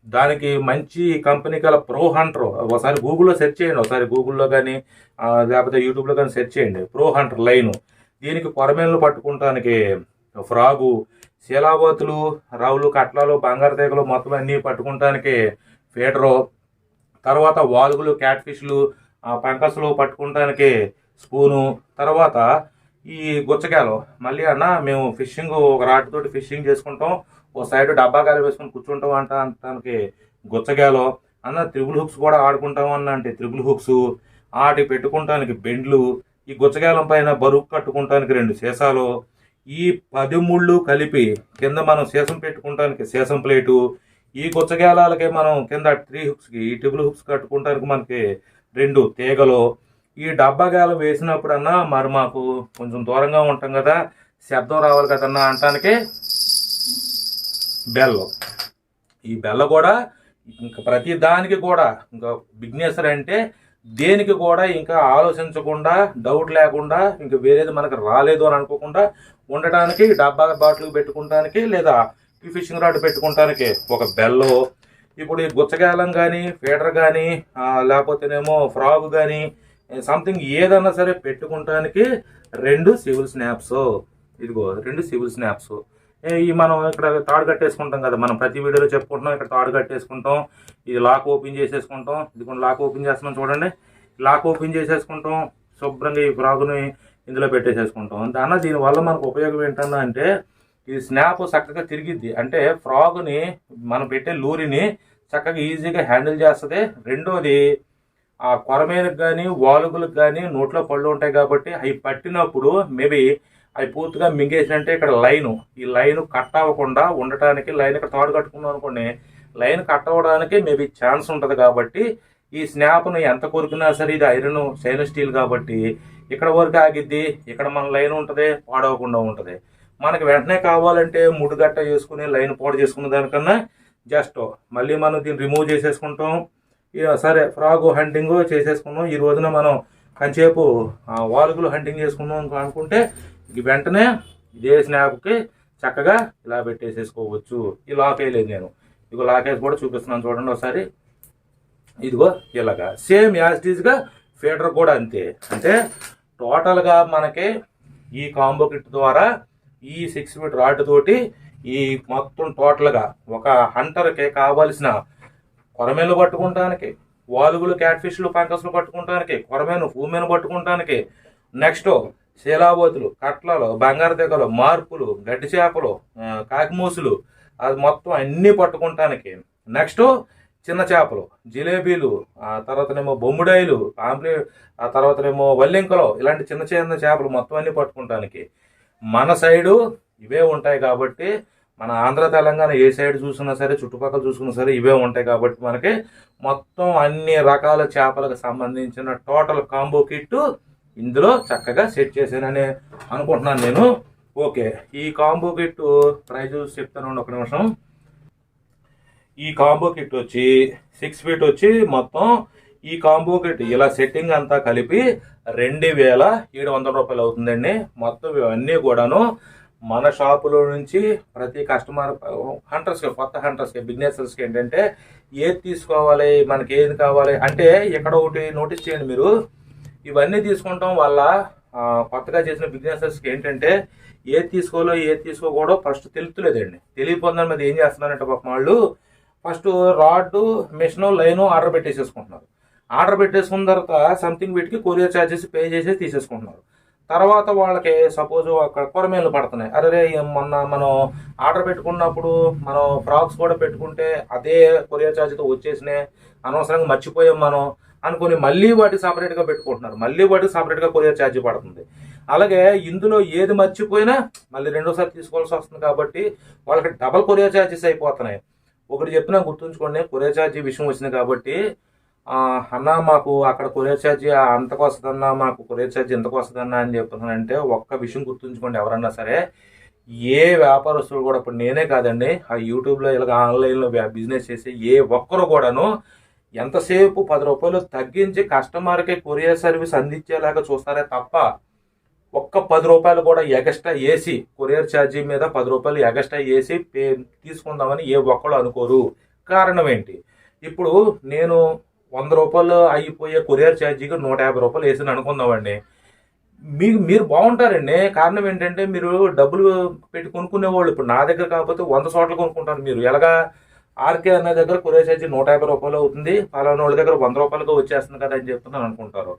దానికి మంచి కంపెనీ గల ప్రో హంటర్. ఒకసారి గూగుల్లో సెర్చ్ చేయండి, ఒకసారి గూగుల్లో కానీ లేకపోతే యూట్యూబ్లో కానీ సెర్చ్ చేయండి. ప్రో హంటర్ లైను, దీనికి కొరమేళ్ళు పట్టుకుంటానికి ఫ్రాగు, శీలాబోతులు, రౌలు, కట్లాలు, బంగారు తీగలు మొత్తం అన్నీ పట్టుకుంటానికి ఫీడరు, తర్వాత వాలుగులు, క్యాట్ ఫిష్లు, పంకస్లు పట్టుకుంటానికి స్పూను, తర్వాత ఈ గుచ్చకాయలు. మళ్ళీ అన్న మేము ఫిషింగ్ ఒక రాడ్ తోటి ఫిషింగ్ చేసుకుంటాం, ఓ సైడ్ డబ్బాకాయలు వేసుకొని కూర్చుంటాం అంటానికి గుచ్చకాయలు అన్న. త్రిబుల్ హుక్స్ కూడా ఆడుకుంటాం అన్న అంటే త్రిబుల్ హుక్స్, ఆటి పెట్టుకుంటానికి బెండ్లు, ఈ గుచ్చకాయలం పైన బరువు కట్టుకుంటానికి 2 సీసాలు, ఈ 10 ముళ్ళు కలిపి కింద మనం సీసం పెట్టుకుంటానికి సీసం ప్లేటు, ఈ గుచ్చగాలాలకి మనం కింద 3 హుక్స్కి ఈ ట్రిబుల్ హుక్స్ కట్టుకుంటానికి మనకి 2 తీగలు. ఈ డబ్బా గాలం వేసినప్పుడన్నా మరి మాకు కొంచెం దూరంగా ఉంటాం కదా, శబ్దం రావాలి కదన్నా అంటానికి బెల్లం. ఈ బెల్ల కూడా ఇంకా ప్రతి దానికి కూడా ఇంకా బిగ్నెసర్ అంటే దేనికి కూడా ఇంకా ఆలోచించకుండా, డౌట్ లేకుండా, ఇంకా వేరేది మనకు రాలేదు అని అనుకోకుండా ఉండటానికి డబ్బా బాటిల్ పెట్టుకుంటానికి లేదా ఈ ఫిషింగ్ రాడ్ పెట్టుకుంటానికి ఒక బెల్లు. ఇప్పుడు ఈ గుచ్చగాలం కానీ ఫీడర్ కానీ లేకపోతేనేమో ఫ్రాగ్ కానీ సంథింగ్ ఏదన్నా సరే పెట్టుకుంటానికి 2 సివిల్ స్నాప్స్. ఇదిగో 2 సివిల్ స్నాప్స్. ఈ మనం ఇక్కడ తాడు కట్టేసుకుంటాం కదా, మనం ప్రతి వీడియోలో చెప్పుకుంటున్నాం. ఇక్కడ తాడు కట్టేసుకుంటాం, ఇది లాక్ ఓపెన్ చేసేసుకుంటాం. ఇది కూడా లాక్ ఓపెన్ చేస్తున్నాం చూడండి. లాక్ ఓపెన్ చేసేసుకుంటాం, శుభ్రంగా ఈ ఫ్రాగుని ఇందులో పెట్టేసేసుకుంటాం. దీనివల్ల మనకు ఉపయోగం ఏంటన్నా అంటే ఈ స్నాప్ చక్కగా తిరిగిద్ది. అంటే ఫ్రాగుని మనం పెట్టే లూరిని చక్కగా ఈజీగా హ్యాండిల్ చేస్తుంది. రెండోది ఆ కొరమేలకు కానీ వాలుగులకు కానీ నోట్లో పళ్ళు ఉంటాయి కాబట్టి అవి పట్టినప్పుడు మేబీ అవి పూర్తిగా మింగేసినంటే ఇక్కడ ఈ లైన్ కట్ అవ్వకుండా ఉండటానికి, లైన్ ఇక్కడ తాడు కట్టుకున్నాం అనుకోండి, లైన్ కట్ అవ్వడానికి మేబీ ఛాన్స్ ఉంటుంది. కాబట్టి ఈ స్నాప్ను ఎంత కొరికినా సరే ఇది ఐరన్ స్టెయిన్లెస్ స్టీల్ కాబట్టి ఇక్కడ వరకు ఆగిద్ది, ఇక్కడ మన లైన్ ఉంటుంది, పాడవకుండా ఉంటుంది. మనకి వెంటనే కావాలంటే ముడిగట్ట వేసుకుని లైన్ పాడు చేసుకునే దానికన్నా జస్ట్ మళ్ళీ మనం దీన్ని రిమూవ్ చేసేసుకుంటాం. సరే ఫ్రాగ్ హంటింగ్ చేసేసుకున్నాం, ఈ రోజున మనం కొంచెంసేపు వాలుగులు హంటింగ్ చేసుకున్నాం అనుకుంటే వెంటనే ఇదే స్నాప్కి చక్కగా ఇలా పెట్టేసేసుకోవచ్చు. ఈ లాక్ వేయలేదు నేను, ఇదిగో లాక్ వేసి కూడా చూపిస్తున్నాను చూడండి ఒకసారి. ఇదిగో ఇలాగా సేమ్ యాజిటీజ్గా ఫీడర్ కూడా అంతే. అంటే టోటల్గా మనకి ఈ కాంబో కిట్ ద్వారా ఈ 6 ఫీట్ రాడ్ తోటి ఈ మొత్తం టోటల్గా ఒక హంటర్కి కావాల్సిన కొరమేలు పట్టుకుంటానికి, వాలుగులు, క్యాట్ ఫిష్లు, పంకస్లు పట్టుకుంటానికి, కొరమేను భూమిని పట్టుకుంటానికి, నెక్స్ట్ శీలాబోతులు, కట్లలు, బంగారు తెగలు, మార్పులు, గడ్డి చేపలు, కాకిమూసులు, అది మొత్తం అన్నీ పట్టుకుంటానికి, నెక్స్ట్ చిన్న చేపలు, జిలేబీలు, ఆ తర్వాతనేమో బొమ్మిడాయిలు, ఆ తర్వాతనేమో వల్లెంకలు, ఇలాంటి చిన్న చిన్న చేపలు మొత్తం అన్నీ పట్టుకుంటానికి మన సైడు ఇవే ఉంటాయి. కాబట్టి మన ఆంధ్ర తెలంగాణ ఏ సైడ్ చూసినా సరే, చుట్టుపక్కల చూసుకున్నా సరే ఇవే ఉంటాయి. కాబట్టి మనకి మొత్తం అన్ని రకాల చేపలకు సంబంధించిన టోటల్ కాంబో కిట్ ఇందులో చక్కగా సెట్ చేశానని అనుకుంటున్నాను నేను. ఓకే, ఈ కాంబో కిట్ ప్రైజ్ చెప్తాను ఒక నిమిషం. ఈ కాంబో కిట్ వచ్చి 6 ఫీట్ వచ్చి మొత్తం ఈ కాంబో కిట్ ఇలా సెట్టింగ్ అంతా కలిపి 2700 రూపాయలు అవుతుందండి. మొత్తం ఇవన్నీ కూడాను మన షాపులో నుంచి ప్రతి కస్టమర్ హంటర్స్కి, కొత్త హంటర్స్కి, బిగినర్స్కి ఏంటంటే ఏది తీసుకోవాలి, మనకి ఏది కావాలి అంటే ఇక్కడ ఒకటి నోటీస్ చేయండి మీరు. ఇవన్నీ తీసుకుంటాం వల్ల కొత్తగా చేసిన బిగినర్స్కి ఏంటంటే ఏది తీసుకోవాలో ఏది తీసుకోకూడదో ఫస్ట్ తెలుపులేదండి. తెలియపోతుందని మీద ఏం చేస్తున్నారంటే పాపం వాళ్ళు first rod, machine, line order పెట్టేసేసుకుంటున్నారు. ఆర్డర్ పెట్టేసుకున్న తర్వాత సంథింగ్ వీటికి కొరియర్ ఛార్జెస్ పే చేసి తీసేసుకుంటున్నారు. తర్వాత వాళ్ళకి సపోజ్ అక్కడ కొరమేలు పడుతున్నాయి. అరే మొన్న మనం ఆర్డర్ పెట్టుకున్నప్పుడు మనం ఫ్రాక్స్ కూడా పెట్టుకుంటే అదే కొరియర్ ఛార్జ్తో వచ్చేసినాయి, అనవసరంగా మర్చిపోయాం మనం అనుకుని మళ్ళీ వాటికి సపరేట్గా పెట్టుకుంటున్నారు. మళ్ళీ వాటికి సపరేట్గా కొరియర్ ఛార్జ్ పడుతుంది. అలాగే ఇందులో ఏది మర్చిపోయినా మళ్ళీ రెండోసారి తీసుకోవాల్సి వస్తుంది. కాబట్టి వాళ్ళకి డబల్ కొరియర్ ఛార్జెస్ అయిపోతున్నాయి. ఒకటి చెప్పినా గుర్తుంచుకోండి, కొరియర్ ఛార్జీ విషయం వచ్చింది కాబట్టి అన్న మాకు అక్కడ కొరియర్ ఛార్జీ అంతకు వస్తుందన్నా, మాకు కొరియర్ ఛార్జీ ఇంతకు వస్తుందన్నా అని చెప్తున్నానంటే ఒక్క విషయం గుర్తుంచుకోండి, ఎవరన్నా సరే ఏ వ్యాపారస్తులు కూడా, ఇప్పుడు నేనే కాదండి, ఆ యూట్యూబ్లో ఇలాగ ఆన్లైన్లో బిజినెస్ చేసి ఏ ఒక్కరు కూడాను ఎంతసేపు 10 రూపాయలు తగ్గించి కస్టమర్కి కొరియర్ సర్వీస్ అందించేలాగా చూస్తారే తప్ప ఒక్క 10 రూపాయలు కూడా ఎగస్ట్రా వేసి కొరియర్ ఛార్జీ మీద 10 రూపాయలు ఎగస్ట్రా వేసి తీసుకుందామని ఏ ఒక్కళ్ళు అనుకోరు. కారణం ఏంటి? ఇప్పుడు నేను 100 రూపాయలు అయిపోయే కొరియర్ ఛార్జీకి 150 రూపాయలు వేసి అనుకుందామండి, మీరు బాగుంటారండి. కారణం ఏంటంటే మీరు డబ్బులు పెట్టి కొనుక్కునే వాళ్ళు ఇప్పుడు నా దగ్గర కాకపోతే 100 చోట్ల కొనుక్కుంటారు. మీరు ఎలాగా ఆర్కే అనే దగ్గర కొరియర్ ఛార్జీ 150 రూపాయలు అవుతుంది, పలానా వాళ్ళ దగ్గర 100 రూపాయలుగా వచ్చేస్తుంది కదా అని చెప్తున్నాను అనుకుంటారు.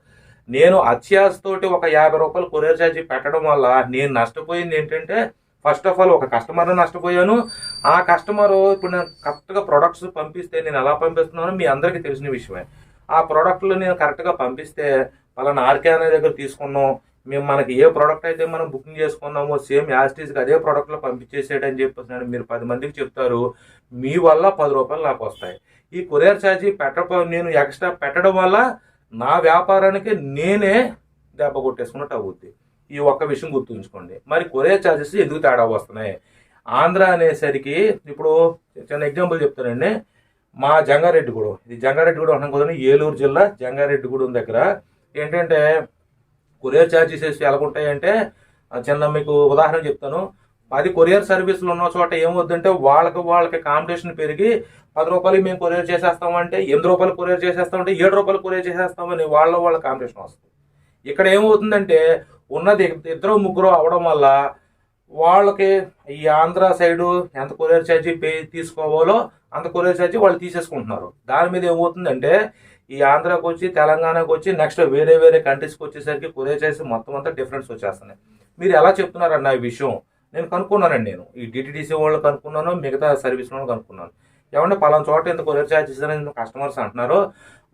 నేను అత్యాశతోటి ఒక 50 రూపాయలు కొరియర్ ఛార్జీ పెట్టడం వల్ల నేను నష్టపోయింది ఏంటంటే, ఫస్ట్ ఆఫ్ ఆల్ ఒక కస్టమర్ని నష్టపోయాను. ఆ కస్టమర్ ఇప్పుడు నేను కరెక్ట్గా ప్రొడక్ట్స్ పంపిస్తే నేను ఎలా పంపిస్తున్నానో మీ అందరికీ తెలిసిన విషయమే. ఆ ప్రోడక్ట్లు నేను కరెక్ట్గా పంపిస్తే పలానా ఆర్కే అనే దగ్గర తీసుకున్నాం, మేము మనకి ఏ ప్రోడక్ట్ అయితే మనం బుకింగ్ చేసుకున్నామో సేమ్ యాస్టీస్కి అదే ప్రోడక్ట్లో పంపించేసేటని చెప్పేసి మీరు 10 మందికి చెప్తారు. మీ వల్ల 10 రూపాయలు నాకు వస్తాయి. ఈ కొరియర్ ఛార్జీ నేను ఎక్స్ట్రా పెట్టడం వల్ల నా వ్యాపారానికి నేనే దెబ్బ కొట్టేసుకున్నట్టు అవుద్ది. ఈ ఒక్క విషయం గుర్తుంచుకోండి. మరి కొరియర్ ఛార్జెస్ ఎందుకు తేడా వస్తున్నాయి? ఆంధ్ర అనేసరికి ఇప్పుడు చిన్న ఎగ్జాంపుల్ చెప్తానండి. మా జంగారెడ్డిగూడెం, ఇది జంగారెడ్డిగూడెం అన్నాం కదా, ఏలూరు జిల్లా జంగారెడ్డిగూడెం దగ్గర ఏంటంటే కొరియర్ ఛార్జెస్ ఎలాగుంటాయంటే, చిన్న మీకు ఉదాహరణ చెప్తాను. 10 కొరియర్ సర్వీసులు ఉన్న చోట ఏమవుద్దంటే వాళ్ళకి కాంపిటీషన్ పెరిగి 10 రూపాయలు మేము కొరియర్ చేసేస్తామంటే 8 రూపాయలు కొరియర్ చేసేస్తామంటే 7 రూపాయలు కొరియర్ చేసేస్తామని వాళ్ళ కాంపిటీషన్ వస్తుంది. ఇక్కడ ఏమవుతుందంటే ఉన్నది 2-3 అవడం వల్ల వాళ్ళకి ఈ ఆంధ్ర సైడు ఎంత కొరియర్ ఛార్జీ తీసుకోవాలో అంత కొరియర్ ఛార్జీ వాళ్ళు తీసేసుకుంటున్నారు. దాని మీద ఏమవుతుందంటే ఈ ఆంధ్రాకి వచ్చి తెలంగాణకు వచ్చి నెక్స్ట్ వేరే కంట్రీస్కి వచ్చేసరికి కొరియర్ ఛార్జీ మొత్తం అంతా డిఫరెన్స్ వచ్చేస్తున్నాయి. మీరు ఎలా చెప్తున్నారన్న ఈ విషయం నేను కనుక్కున్నానండి. నేను ఈ డిటిడిసి వాళ్ళు కనుక్కున్నాను, మిగతా సర్వీస్ వాళ్ళు కనుక్కున్నాను. ఏమంటే పలానా చోట ఎంత కొరియర్ ఛార్జెస్ అని కస్టమర్స్ అంటున్నారు.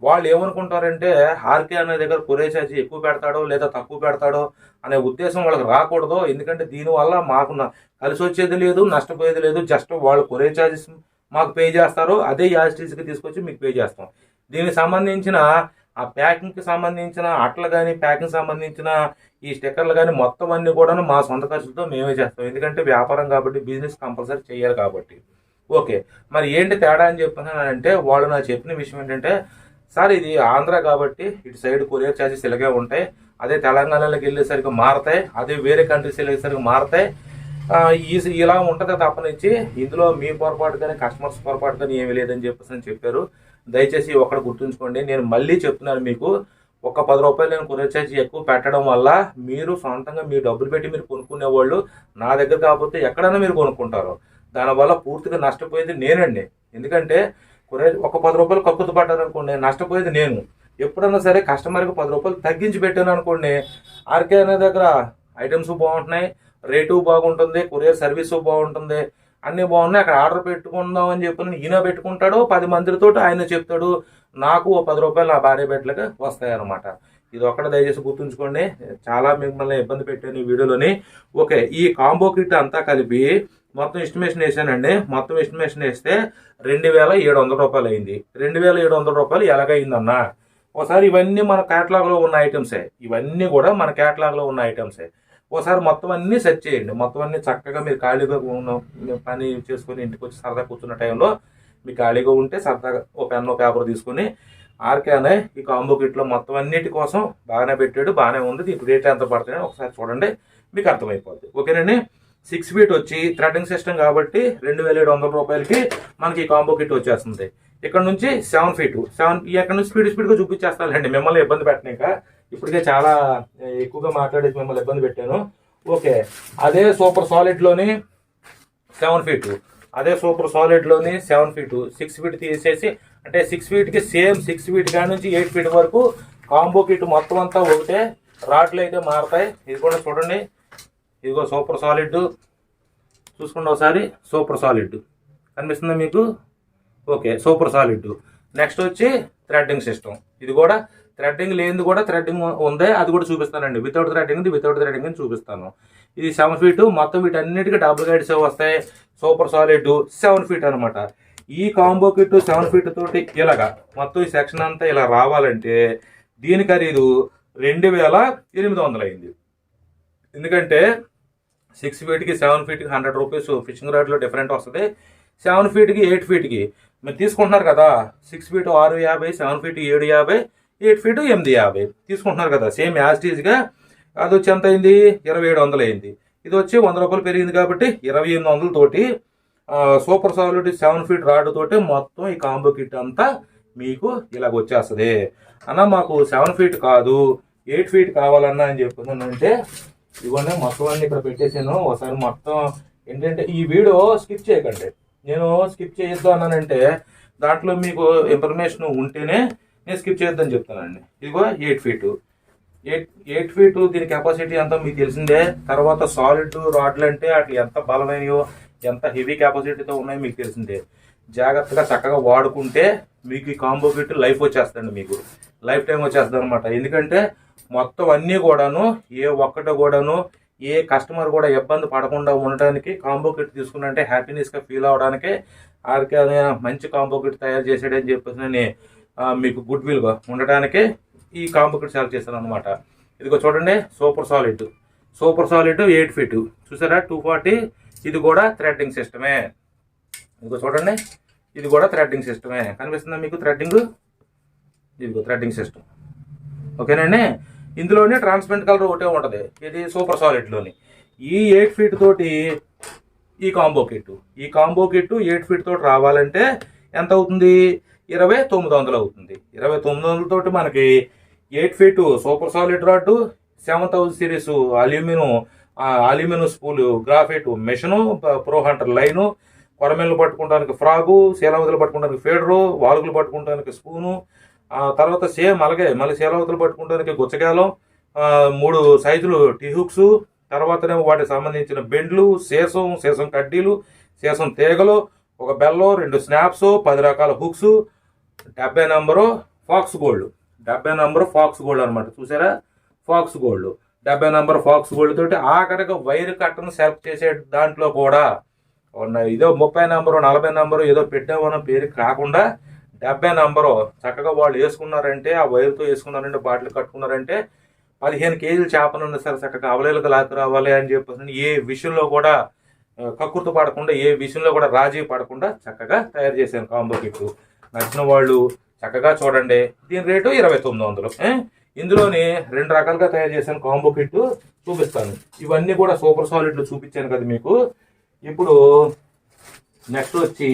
వాళ్ళు ఏమనుకుంటారంటే ఆర్కే అనే దగ్గర కొరియర్ ఛార్జీ ఎక్కువ పెడతాడో లేదా తక్కువ పెడతాడో అనే ఉద్దేశం వాళ్ళకి రాకూడదు. ఎందుకంటే దీనివల్ల మాకు కలిసి వచ్చేది లేదు, నష్టపోయేది లేదు. జస్ట్ వాళ్ళు కొరియర్ ఛార్జెస్ మాకు పే చేస్తారు, అదే యాస్టీస్కి తీసుకొచ్చి మీకు పే చేస్తాం. దీనికి సంబంధించిన ఆ ప్యాకింగ్కి సంబంధించిన అట్లు కానీ ప్యాకింగ్ సంబంధించిన ఈ స్టిక్కర్లు కానీ మొత్తం అన్నీ కూడా మా సొంత ఖర్చులతో మేమే చేస్తాం. ఎందుకంటే వ్యాపారం కాబట్టి, బిజినెస్ కంపల్సరీ చేయాలి కాబట్టి. ఓకే, మరి ఏంటి తేడా అని చెప్పినానంటే వాళ్ళు నాకు చెప్పిన విషయం ఏంటంటే, సార్ ఇది ఆంధ్ర కాబట్టి ఇటు సైడ్ కొరియర్ ఛార్జెస్ ఇలాగే ఉంటాయి, అదే తెలంగాణలోకి వెళ్ళేసరికి మారతాయి, అదే వేరే కంట్రీస్ వెళ్ళేసరికి మారతాయి, ఇలా ఉంటుంది తప్పనిచ్చి ఇందులో మీ పొరపాటు కానీ కస్టమర్స్ పొరపాటు కానీ ఏమీ లేదని చెప్పేసి చెప్పారు. దయచేసి ఒకటి గుర్తుంచుకోండి. నేను మళ్ళీ చెప్తున్నాను మీకు, ఒక 10 రూపాయలు నేను కొరియర్ ఛార్జీ ఎక్కువ పెట్టడం వల్ల మీరు సొంతంగా మీ డబ్బులు పెట్టి మీరు కొనుక్కునే వాళ్ళు నా దగ్గర కాకపోతే ఎక్కడైనా మీరు కొనుక్కుంటారు. దానివల్ల పూర్తిగా నష్టపోయేది నేనండి. ఎందుకంటే కొరియర్ ఒక 10 రూపాయలు కక్కుతు పడ్డాను అనుకోండి, నష్టపోయేది నేను. ఎప్పుడన్నా సరే కస్టమర్కి 10 రూపాయలు తగ్గించి పెట్టాను అనుకోండి, ఆర్కే అనే దగ్గర ఐటమ్స్ బాగుంటున్నాయి, రేటు బాగుంటుంది, కొరియర్ సర్వీసు బాగుంటుంది, అన్నీ బాగున్నాయి, అక్కడ ఆర్డర్ పెట్టుకుందాం అని చెప్పి ఈయన పెట్టుకుంటాడు, 10 మందితో ఆయన చెప్తాడు, నాకు 10 రూపాయలు నా భార్య బిడ్డలకి వస్తాయన్నమాట. ఇది ఒక్కడ దయచేసి గుర్తుంచుకోండి. చాలా మిమ్మల్ని ఇబ్బంది పెట్టాను ఈ వీడియోలోని. ఓకే, ఈ కాంబో కిట్ అంతా కలిపి మొత్తం ఎస్టిమేషన్ వేసానండి. మొత్తం ఎస్టిమేషన్ వేస్తే 2700 రూపాయలు అయింది. 2700 రూపాయలు ఎలాగైందన్నా? ఒకసారి ఇవన్నీ మన క్యాటలాగ్లో ఉన్న ఐటమ్సే, ఇవన్నీ కూడా మన క్యాటలాగ్లో ఉన్న ఐటమ్సే. ఒకసారి మొత్తం అన్నీ సెర్చ్ చేయండి. మొత్తం అన్నీ చక్కగా మీరు ఖాళీగా పని చేసుకొని ఇంటికి వచ్చి సరదా కూర్చున్న టైంలో మీకు ఖాళీగా ఉంటే సరదాగా ఒక పెన్ను పేపర్ తీసుకొని ఆర్కే అనే ఈ కాంబో కిట్లో మొత్తం అన్నిటి కోసం బాగానే పెట్టాడు, బాగానే ఉంది. దీనికి రేట్ ఎంత పడుతుందని ఒకసారి చూడండి, మీకు అర్థమైపోద్ది. ఓకేనండి. 6 ఫీట్ వచ్చి థ్రెడ్డింగ్ సిస్టమ్ కాబట్టి 2700 రూపాయలకి మనకి ఈ కాంబో కిట్ వచ్చేస్తుంది. ఇక్కడ నుంచి 7 ఫీట్ ఎక్కడ నుంచి స్పీడ్గా చూపించేస్తానండి, మిమ్మల్ని ఇబ్బంది పెట్టినాక. ఇప్పటికే చాలా ఎక్కువగా మాట్లాడేసి మిమ్మల్ని ఇబ్బంది పెట్టాను. ఓకే, అదే సూపర్ సాలిడ్లోని 7 ఫీట్, అదే సూపర్ సాలిడ్లోని 7 ఫీట్ 6 ఫీట్ తీసేసి, అంటే 6 ఫీట్కి సేమ్ 6 ఫీట్ కాడ నుంచి 8 ఫీట్ వరకు కాంబో కిట్ మొత్తం అంతా ఒకటే రాడ్లు అయితే మారుతాయి. ఇది కూడా చూడండి, ఇదిగో సూపర్ సాలిడ్, చూసుకోండి ఒకసారి. సూపర్ సాలిడ్ కనిపిస్తుందా మీకు? Okay, super solid. నెక్స్ట్ వచ్చి థ్రెడ్డింగ్ సిస్టమ్. ఇది కూడా థ్రెడ్డింగ్ లేనిది కూడా థ్రెడ్డింగ్ ఉంది, అది కూడా చూపిస్తానండి. వితౌట్ థ్రెడ్డింగ్ చూపిస్తాను. ఇది 7 ఫీట్, మొత్తం వీటన్నిటికీ డబుల్ గైడ్స్ వస్తాయి. సూపర్ సాలిడ్ 7 ఫీట్ అనమాట. ఈ కాంబో కిట్ 7 ఫీట్ తోటి ఇలాగా మొత్తం ఈ సెక్షన్ అంతా ఇలా రావాలంటే దీని ఖరీదు 2800 అయింది. ఎందుకంటే 6 ఫీట్కి 7 ఫీట్కి 100 రూపీస్ ఫిషింగ్ రాడ్లో డిఫరెంట్ వస్తుంది. 7 ఫీట్కి 8 ఫీట్కి మీరు తీసుకుంటున్నారు కదా, 6 ఫీట్ 650, 7 ఫీట్ 750, 8 ఫీట్ 850 తీసుకుంటున్నారు కదా, సేమ్ యాస్టీజ్గా. అది వచ్చి ఎంత అయింది? 2700 అయింది. ఇది వచ్చి 100 రూపాయలు పెరిగింది కాబట్టి 2800 తోటి సూపర్ సాలిడ్ 7 ఫీట్ రాడ్ తోటి మొత్తం ఈ కాంబో కిట్ అంతా మీకు ఇలాగ వచ్చేస్తుంది. అన్న మాకు 7 ఫీట్ కాదు 8 ఫీట్ కావాలన్నా అని చెప్తున్నానంటే ఇవన్నీ మొత్తం అన్ని ఇక్కడ పెట్టేసాను. ఒకసారి మొత్తం ఏంటంటే ఈ వీడియో స్కిప్ చేయకండి. నేను స్కిప్ చేయొద్దు అన్నానంటే దాంట్లో మీకు ఇన్ఫర్మేషన్ ఉంటేనే నేను స్కిప్ చేయొద్దని చెప్తానండి. ఇదిగో 8 ఫీటు 8 ఫీటు దీని కెపాసిటీ అంతా మీకు తెలిసిందే. తర్వాత సాలిడ్ రాడ్లు అంటే అటు ఎంత బలమైనయో ఎంత హెవీ కెపాసిటీతో ఉన్నాయో మీకు తెలిసిందే. జాగ్రత్తగా చక్కగా వాడుకుంటే మీకు ఈ కాంబో కిట్ లైఫ్ వచ్చేస్తుంది, మీకు లైఫ్ టైం వచ్చేస్తుంది అనమాట. ఎందుకంటే మొత్తం అన్నీ కూడాను ఏ ఒక్కటి కూడాను ఏ కస్టమర్ కూడా ఇబ్బంది పడకుండా ఉండడానికి కాంబో కిట్ తీసుకున్నంటే హ్యాపీనెస్గా ఫీల్ అవడానికి ఆడికి మంచి కాంబో కిట్ తయారు చేసాడని చెప్పేసి నేను మీకు గుడ్ విల్గా ఉండటానికి ఈ కాంబో కిట్ సెలెక్ట్ చేశాను అనమాట. ఇదిగో చూడండి, సూపర్ సాలిడ్ 8 ఫీట్ చూసారా, 240. ఇది కూడా థ్రెడ్డింగ్ సిస్టమే. ఇదిగో చూడండి, ఇది కూడా థ్రెడ్డింగ్ సిస్టమే. కనిపిస్తుందా మీకు థ్రెడ్డింగ్? ఇదిగో థ్రెడ్డింగ్ సిస్టమ్. ఓకేనండి. ఇందులోనే ట్రాన్స్పరెంట్ కలర్ ఒకటే ఉంటుంది, ఇది సూపర్ సాలిడ్లోని. ఈ 8 ఫీట్ తోటి ఈ కాంబో కిట్ 8 ఫీట్ తోటి రావాలంటే ఎంత అవుతుంది? 2900 అవుతుంది. 2900 తోటి మనకి 8 feet super solid rod, 7000 series aluminium spool graphite machine, pro hunter line, కొరమెల్లు పట్టుకోవడానికి ఫ్రాగు, శీలావతులు పట్టుకోవడానికి ఫేడరు, వాలుగులు పట్టుకోవడానికి స్పూను, తర్వాత సేమ్ అలాగే మళ్ళీ శీలావతులు పట్టుకోవడానికి గుచ్చగాలం, 3 సైజులు టీ హుక్స్, తర్వాతనేమో వాటికి సంబంధించిన బెండ్లు, సీసం కడ్డీలు, సీసం తీగలు, ఒక బెల్లం, 2 స్నాప్స్, 10 రకాల hooks, 70 number fox gold, 70 number fox gold అనమాట. చూసారా, fox gold 70 number fox gold తోటి ఆఖరిగా వైర్ కట్టను సెలెక్ట్ చేసే దాంట్లో కూడా ఇదో 30 నంబరు 40 నంబరు ఏదో పెట్టామన్న పేరు కాకుండా 70 నంబరు చక్కగా వాళ్ళు వేసుకున్నారంటే, ఆ వైర్తో వేసుకున్నారంటే, బాటిల్ కట్టుకున్నారంటే 15 కేజీలు చేపనున్న సరే చక్కగా అవలేలుగా లాక్కు రావాలి అని చెప్పేసి ఏ విషయంలో కూడా కక్కుర్తి పడకుండా, ఏ విషయంలో కూడా రాజీ పడకుండా చక్కగా తయారు చేశాను కాంబో కిట్. నచ్చిన వాళ్ళు చక్కగా చూడండి. దీని రేటు 2900. ఇందులోని 2 రకాలుగా తయారు చేశాను కాంబో కిట్, చూపిస్తాను. ఇవన్నీ కూడా సూపర్ సాలిడ్లు చూపించాను కదా మీకు. ఇప్పుడు నెక్స్ట్ వచ్చి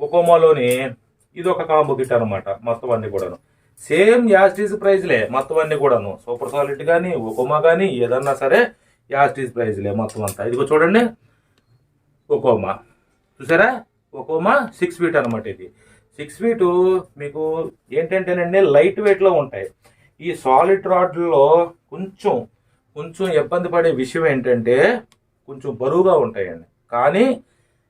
ఒకోమాలోని ఇది ఒక కాంబో కిట్ అనమాట. మొత్తం అన్ని కూడాను సేమ్ యాస్టీస్ ప్రైజ్లే, మొత్తం అన్ని కూడాను సూపర్ సాలిడ్ కానీ ఒకోమా కానీ ఏదన్నా సరే యాస్టీస్ ప్రైజ్లే మొత్తం అంతా. ఇదిగో చూడండి, ఒకోమా చూసారా, ఒకోమా 6 ఫీట్ అనమాట. ఇది 6 ఫీటు మీకు ఏంటంటేనండి లైట్ వెయిట్లో ఉంటాయి. ఈ సాలిడ్ రాడ్లలో కొంచెం ఇబ్బంది పడే విషయం ఏంటంటే కొంచెం బరువుగా ఉంటాయండి, కానీ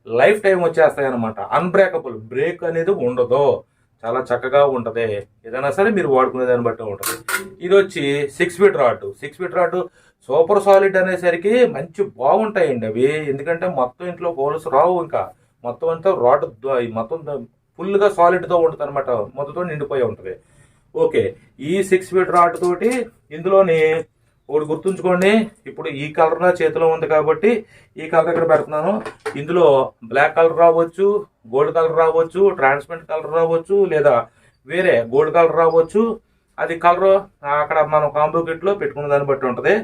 లైఫ్ టైం వచ్చేస్తాయి అనమాట. అన్బ్రేకబుల్, బ్రేక్ అనేది ఉండదు, చాలా చక్కగా ఉంటుంది. ఏదైనా సరే మీరు వాడుకునే దాన్ని బట్టి ఉంటుంది. ఇది వచ్చి 6 ఫీట్ రాడ్ సూపర్ సాలిడ్ అనేసరికి మంచి బాగుంటాయండి అవి. ఎందుకంటే మొత్తం ఇంట్లో హోల్స్ రావు, ఇంకా మొత్తం అంతా రాడ్ మొత్తం ఫుల్గా సాలిడ్తో ఉంటుంది అనమాట, మొత్తంతో నిండిపోయి ఉంటుంది. ఓకే, ఈ 6 ఫీట్ రాడ్ తోటి ఇందులోని ఒకటి గుర్తుంచుకోండి, ఇప్పుడు ఈ కలర్ నా చేతిలో ఉంది కాబట్టి ఈ కలర్ ఇక్కడ పెడుతున్నాను. ఇందులో బ్లాక్ కలర్ రావచ్చు, గోల్డ్ కలర్ రావచ్చు, ట్రాన్స్పరెంట్ కలర్ రావచ్చు, లేదా వేరే గోల్డ్ కలర్ రావచ్చు. అది కలర్ అక్కడ మనం కాంబో కిట్లో పెట్టుకున్న దాన్ని బట్టి ఉంటుంది.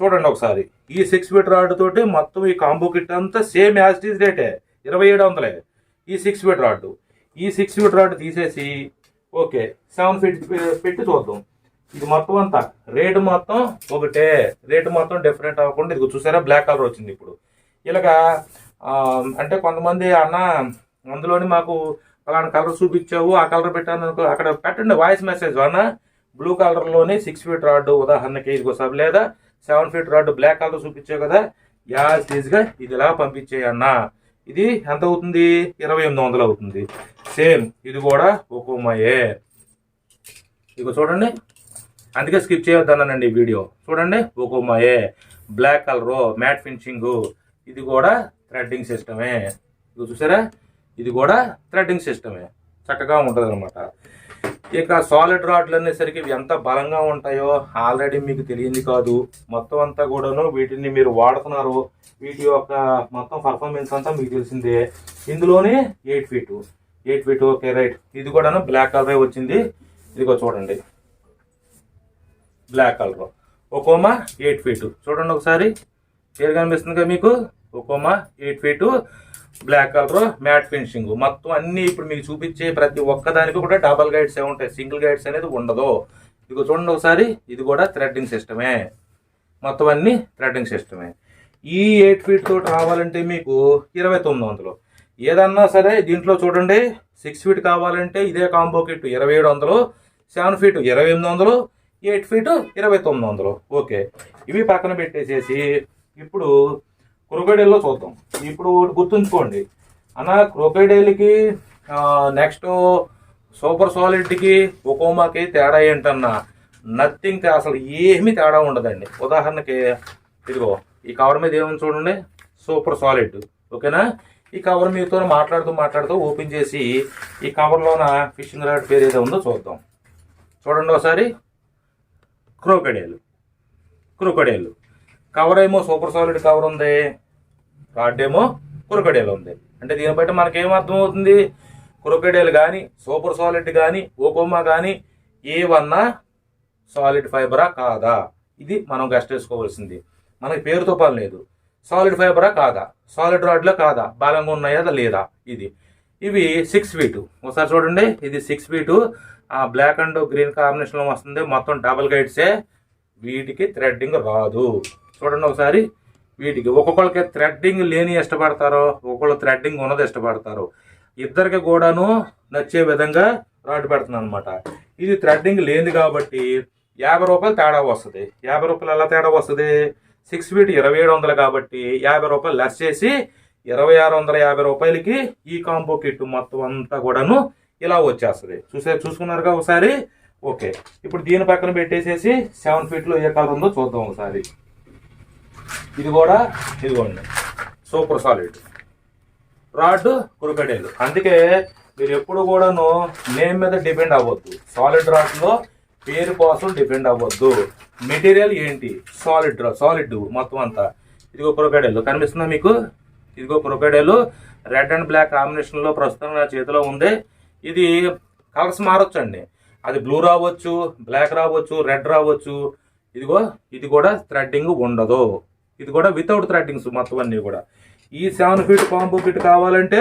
చూడండి ఒకసారి, ఈ 6 ఫీట్ రాడ్ తోటి మొత్తం ఈ కాంబో కిట్ అంతా సేమ్ యాస్టీస్ రేటే 2700. ఈ 6 ఫీట్ రాడ్, ఈ 6 ఫీట్ రాడ్ తీసేసి ఓకే 7 ఫీట్ పెట్టి చూద్దాం. ఇది మొత్తం అంతా రేటు మొత్తం ఒకటే, రేటు మొత్తం డిఫరెంట్ అవ్వకుండా ఇది చూసారా బ్లాక్ కలర్ వచ్చింది. ఇప్పుడు ఇలాగా అంటే కొంతమంది అన్న అందులోని మాకు అలాంటి కలర్ చూపించావు, ఆ కలర్ పెట్టాను అక్కడ పెట్టండి వాయిస్ మెసేజ్ అన్న, బ్లూ కలర్లోనే 6 ఫీట్ రాడ్ ఉదాహరణకి ఇదిగో సబ్ లేదా 7 ఫీట్ రాడ్ బ్లాక్ కలర్ చూపించావు కదా, యాజ్ ఈజ్గా ఇది ఇలా పంపించేయన్నా. ఇది ఎంత అవుతుంది? 2800 అవుతుంది. సేమ్ ఇది కూడా ఒకోమాయే. ఇదిగో చూడండి, అందుకే స్కిప్ చేయొద్దన్నానండి ఈ వీడియో. చూడండి, ఒకోమాయే, బ్లాక్ కలరు, మ్యాట్ ఫినిషింగ్. ఇది కూడా థ్రెడ్డింగ్ సిస్టమే. ఇది చూసారా, ఇది కూడా థ్రెడ్డింగ్ సిస్టమే, చక్కగా ఉంటుంది అనమాట. ఇక సాలిడ్ రాడ్లు అనేసరికి ఇవి ఎంత బలంగా ఉంటాయో ఆల్రెడీ మీకు తెలియంది కాదు. మొత్తం అంతా కూడాను వీటిని మీరు వాడుతున్నారు. వీటి యొక్క మొత్తం పర్ఫార్మెన్స్ అంతా మీకు తెలిసిందే. ఇందులోనే 8 ఫీట్ ఓకే రైట్. ఇది కూడాను బ్లాక్ కలరే వచ్చింది. ఇదిగో చూడండి, బ్లాక్ కలర్ ఒకోమా 8 ఫీట్. చూడండి ఒకసారి, క్లియర్ కనిపిస్తుంది కదా మీకు. ఒకోమా 8 feet, black colour, matte finishing. మొత్తం అన్ని ఇప్పుడు మీకు చూపించే ప్రతి ఒక్కదానికి కూడా డబల్ గైడ్స్ ఉంటాయి, సింగిల్ గైడ్స్ అనేది ఉండదు. ఇదిగో చూడండి ఒకసారి, ఇది కూడా థ్రెడ్డింగ్ సిస్టమే. మొత్తం అన్ని థ్రెడ్డింగ్ సిస్టమే. ఈ 8 ఫీట్ తోటి రావాలంటే మీకు 2900. ఏదన్నా సరే దీంట్లో చూడండి, 6 ఫీట్ కావాలంటే ఇదే combo kit 2700, 7 feet 2800, 8 feet 2900. Okay, ఇవి పక్కన పెట్టేసేసి ఇప్పుడు క్రొకోడైల్లో చూద్దాం. ఇప్పుడు గుర్తుంచుకోండి అన్న, క్రొకోడైల్కి నెక్స్ట్ సూపర్ సాలిడ్కి ఒకోమాకి తేడా ఏంటన్నా, నథింగ్. అసలు ఏమీ తేడా ఉండదండి. ఉదాహరణకి ఇదిగో ఈ కవర్ మీద ఏముంది చూడండి, సూపర్ సాలిడ్. ఓకేనా, ఈ కవర్ మీతో మాట్లాడుతూ ఓపెన్ చేసి ఈ కవర్లోన ఫిషింగ్ రాడ్ పేరు ఏదో ఉందో చూద్దాం. చూడండి ఒకసారి, క్రొకోడైల్ కవర్ ఏమో సూపర్ సాలిడ్ కవర్ ఉంది, రాడ్ ఏమో క్రొకోడైల్ ఉంది. అంటే దీన్ని బట్టి మనకేం అర్థమవుతుంది, క్రొకోడైల్ కానీ సూపర్ సాలిడ్ కానీ ఒకోమా కానీ ఏవన్నా సాలిడ్ ఫైబరా కాదా, ఇది మనం గెస్ట్ చేసుకోవాల్సింది. మనకి పేరుతో పని లేదు. సాలిడ్ ఫైబరా కాదా, సాలిడ్ రాడ్లో కాదా, బలంగా ఉన్నాయా లేదా. ఇవి 6 ఫీట్. ఒకసారి చూడండి, ఇది 6 ఫీట్, బ్లాక్ అండ్ గ్రీన్ కాంబినేషన్లో వస్తుంది. మొత్తం డబుల్ గైడ్సే. వీటికి థ్రెడ్డింగ్ రాదు. చూడండి ఒకసారి, వీటికి ఒక్కొక్కరికి థ్రెడ్డింగ్ లేని ఇష్టపడతారో, ఒక్కొక్కరు థ్రెడ్డింగ్ ఉన్నది ఇష్టపడతారు. ఇద్దరికి కూడాను నచ్చే విధంగా రాడ్ పెడుతున్నాను అనమాట. ఇది థ్రెడ్డింగ్ లేనిది కాబట్టి 50 రూపాయలు తేడా వస్తుంది. 50 రూపాయలు ఎలా తేడా వస్తుంది, 6 ఫీట్ 2700 కాబట్టి 50 రూపాయలు లెస్ చేసి 2650 రూపాయలకి ఈ కాంబో కిట్ మొత్తం అంతా కూడాను ఇలా వచ్చేస్తుంది. చూసుకున్నారుగా ఒకసారి. ఓకే, ఇప్పుడు దీని పక్కన పెట్టేసేసి 7 ఫీట్లో ఏ కలర్ ఉందో చూద్దాం ఒకసారి. ఇది కూడా ఇదిగోండి, సూపర్ సాలిడ్ రాడ్, క్రొకోడైల్. అందుకే మీరు ఎప్పుడు కూడాను నేమ్ మీద డిపెండ్ అవ్వద్దు. సాలిడ్ రాడ్లో పేరు కోసం డిపెండ్ అవ్వద్దు. మెటీరియల్ ఏంటి, సాలిడ్ మొత్తం అంతా. ఇదిగో క్రొకోడైల్ కనిపిస్తుందా మీకు. ఇదిగో క్రొకోడైల్ రెడ్ అండ్ బ్లాక్ కాంబినేషన్లో ప్రస్తుతం నా చేతిలో ఉంది. ఇది కలర్స్ మారొచ్చు అండి. అది బ్లూ రావచ్చు, బ్లాక్ రావచ్చు, రెడ్ రావచ్చు. ఇదిగో ఇది కూడా థ్రెడ్డింగ్ ఉండదు. ఇది కూడా వితౌట్ థ్రెడ్డింగ్స్ మొత్తం అన్నీ కూడా. ఈ 7 ఫీట్ కాంబో కిట్ కావాలంటే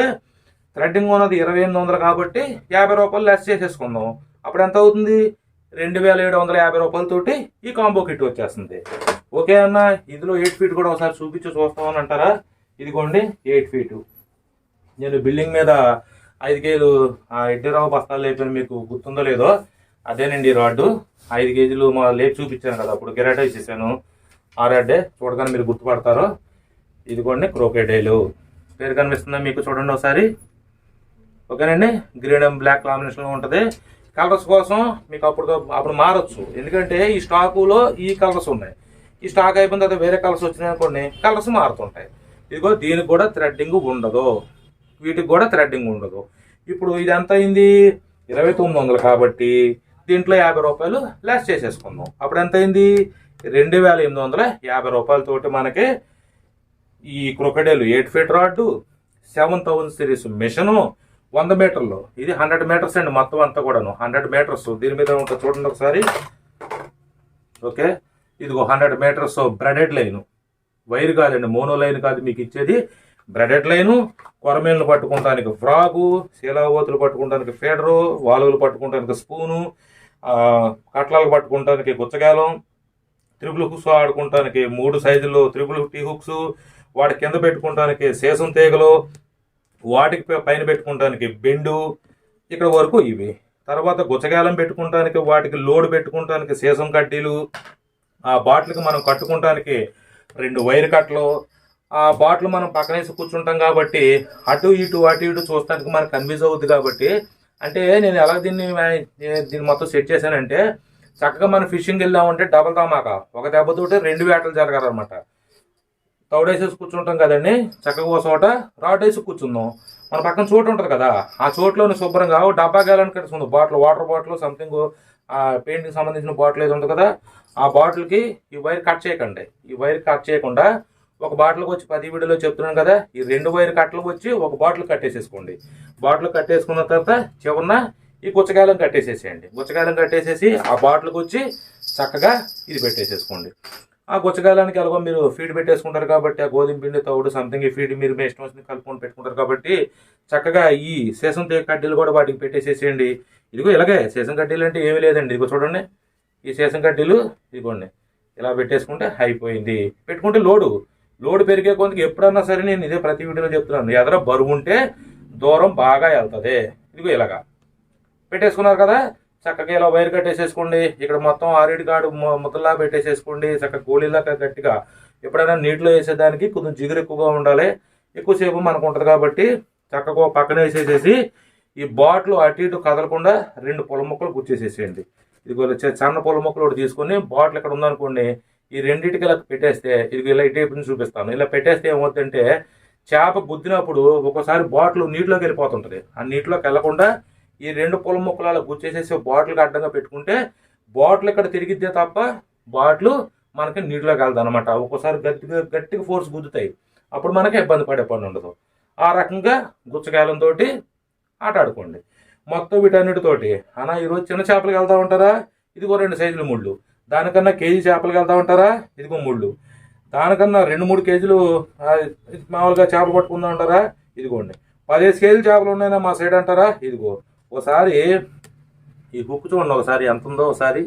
థ్రెడ్డింగ్ ఉన్నది 2800 కాబట్టి 50 రూపాయలు లెస్ చేసేసుకుందాం. అప్పుడు ఎంత అవుతుంది, 2750 రూపాయలతోటి ఈ కాంబో కిట్ వచ్చేస్తుంది. ఓకే అన్న, ఇందులో 8 ఫీట్ కూడా ఒకసారి చూస్తామని అంటారా. ఇదిగోండి 8 ఫీటు. నేను బిల్డింగ్ మీద 5 కేజీలు ఎడ్డిరావు బస్తాలు లేపాను, మీకు గుర్తుందో లేదో. అదేనండి రాడ్డు. 5 కేజీలు మా లేపు చూపించాను కదా, అప్పుడు గిరాటా ఇచ్చేసాను. ఆ రాడ్డే, చూడగానే మీరు గుర్తుపడతారు. ఇదిగోండి క్రొకోడైల్ పేరు కనిపిస్తుందా మీకు, చూడండి ఒకసారి. ఓకేనండి, గ్రీన్ అండ్ బ్లాక్ కాంబినేషన్లో ఉంటుంది. కలర్స్ కోసం మీకు అప్పుడు మారచ్చు, ఎందుకంటే ఈ స్టాకులో ఈ కలర్స్ ఉన్నాయి. ఈ స్టాక్ అయిపోయిన తర్వాత వేరే కలర్స్ వచ్చినాయి అనుకోండి, కలర్స్ మారుతుంటాయి. ఇదిగో దీనికి కూడా థ్రెడ్డింగ్ ఉండదు, వీటికి కూడా థ్రెడ్డింగ్ ఉండదు. ఇప్పుడు ఇది ఎంత అయింది, 2900 కాబట్టి దీంట్లో 50 రూపాయలు లెస్ చేసేసుకుందాం. అప్పుడు ఎంత అయింది, 2850 రూపాయలతోటి మనకి ఈ crocodile 8 feet rod, 7000 series machine, 100 మీటర్లు. ఇది 100 మీటర్స్ అండి మొత్తం అంతా కూడాను. 100 మీటర్స్ దీని మీద ఉంటుంది, చూడండి ఒకసారి. ఓకే, ఇదిగో 100 మీటర్స్ బ్రెడెడ్ లైన్. వైర్ కాదండి, మోనో లైన్ కాదు మీకు ఇచ్చేది, బ్రెడెడ్ లైను. కొరమేలను పట్టుకోవడానికి ఫ్రాగు, శీలావోతులు పట్టుకోవడానికి ఫీడరు, వాలువలు పట్టుకోవడానికి స్పూను, కట్లాలు పట్టుకోవడానికి గుచ్చగాలం, త్రిబుల్ హుక్స్ ఆడుకోవడానికి 3 సైజుల్లో త్రిబుల్ టీ హుక్స్, వాటి కింద పెట్టుకోవడానికి సీసం తీగలు, వాటికి పైన పెట్టుకోవడానికి బెండు. ఇక్కడ వరకు ఇవి. తర్వాత గుచ్చగాలం పెట్టుకుంటానికి, వాటికి లోడ్ పెట్టుకుంటానికి సీసం కడ్డీలు, ఆ బాటిల్కి మనం కట్టుకుంటానికి 2 వైర్ కట్టలు, ఆ బాటిల్ మనం పక్కనేసి కూర్చుంటాం కాబట్టి అటు ఇటు చూస్తానికి మనకు కన్ఫ్యూజ్ అవుద్ది. కాబట్టి అంటే నేను ఎలా దీన్ని మొత్తం సెట్ చేశానంటే, చక్కగా మనం ఫిషింగ్ వెళ్ళామంటే డబల్ ధమాక, ఒక దెబ్బతోటి 2 వేటలు జరగాలన్నమాట. తౌడేసేసి కూర్చుంటాం కదండి, చక్కగా ఓ చోట రాడ్ వేసి కూర్చుందాం. మన పక్కన చోటు ఉంటుంది కదా, ఆ చోట్లోనే శుభ్రంగా డబ్బా గ్యాలన్ కట్టుకుందాం. Bottle, water bottle, something painting సంబంధించిన బాటిల్ ఏది ఉంటుంది కదా, ఆ బాటిల్కి ఈ వైర్ కట్ చేయకండి. ఈ వైర్ కట్ చేయకుండా ఒక బాటిల్కి వచ్చి 10 వీడియోలో చెప్తున్నాను కదా, ఈ 2 వైర్ కట్టలకు వచ్చి ఒక బాటిల్ కట్టేసేసుకోండి. బాటిల్ కట్టేసుకున్న తర్వాత చివరిన ఈ గుచ్చగాలం కట్టేసేసేయండి. గుచ్చగాలం కట్టేసేసి ఆ బాటిల్కి వచ్చి చక్కగా ఇది పెట్టేసేసుకోండి. ఆ గుచ్చగాలానికి ఎలాగో మీరు ఫీడ్ పెట్టేసుకుంటారు కాబట్టి, ఆ గోధుమ పిండి, తౌడు, సంథింగ్ ఈ ఫీడ్ మీరు మీ ఇష్టం వచ్చింది కలుపుకొని పెట్టుకుంటారు కాబట్టి, చక్కగా ఈ సీసం కడ్డీలు కూడా వాటికి పెట్టేసేసేయండి. ఇదిగో ఇలాగే సీసం కడ్డీలు అంటే ఏమీ లేదండి, ఇదిగో చూడండి, ఈ సీసం కడ్డీలు ఇదిగోండి ఇలా పెట్టేసుకుంటే అయిపోయింది. పెట్టుకుంటే లోడు పెరిగే కొందుకు ఎప్పుడన్నా సరే నేను ఇదే ప్రతి వీడియోలో చెప్తున్నాను, ఎదర బరువు ఉంటే దూరం బాగా వెళ్తుంది. ఇదిగో ఇలాగా పెట్టేసుకున్నారు కదా, చక్కగా ఇలా వైర్ కట్టేసేసుకోండి. ఇక్కడ మొత్తం 6 కాడు ముద్దలా పెట్టేసేసుకోండి. చక్కగా గోళీలా గట్టిగా. ఎప్పుడైనా నీటిలో వేసేదానికి కొంచెం జిగురు ఎక్కువగా ఉండాలి, ఎక్కువసేపు మనకు ఉంటుంది కాబట్టి చక్కగా పక్కన వేసేసేసి ఈ బాటిల్ అటు ఇటు కదలకుండా 2 పొల ముక్కలు గుచ్చేసేసేయండి. ఇది చిన్న పొల ముక్కలు ఒకటి తీసుకొని బాటిల్ ఇక్కడ ఉందనుకోండి, ఈ రెండింటికి ఇలా పెట్టేస్తే, ఇది ఇలా ఇటు చూపిస్తాను, ఇలా పెట్టేస్తే ఏమవుతుందంటే చేప గుద్దినప్పుడు ఒక్కోసారి బాటిల్ నీటిలోకి వెళ్ళిపోతుంటుంది. ఆ నీటిలోకి వెళ్లకుండా ఈ 2 పొల ముక్కలు అలా గుచ్చేసేసి బాటిల్కి అడ్డంగా పెట్టుకుంటే బాటిల్ ఇక్కడ తిరిగిద్దే తప్ప బాటిల్ మనకి నీటిలోకి వెళ్తాం అనమాట. ఒక్కోసారి గట్టిగా ఫోర్స్ గుద్దుతాయి, అప్పుడు మనకి ఇబ్బంది పడే పని ఉండదు. ఆ రకంగా గుచ్చకాయలంతో ఆట ఆడుకోండి. మొత్తం వీటన్నిటితోటి అన్నా ఈరోజు చిన్న చేపలకి వెళ్తా ఉంటారా, ఇదిగో 2 సైజులు ముళ్ళు. దానికన్నా కేజీ చేపలకి వెళ్తా ఉంటారా, ఇదిగో ముళ్ళు. దానికన్నా 2-3 కేజీలు మామూలుగా చేపలు పట్టుకుందా ఉంటారా, ఇదిగోండి. 15 కేజీలు చేపలు ఉన్నాయినా మా సైడ్ అంటారా, ఇదిగో. ఒకసారి ఈ హుక్ చూడండి, ఒకసారి ఎంత ఉందో ఒకసారి.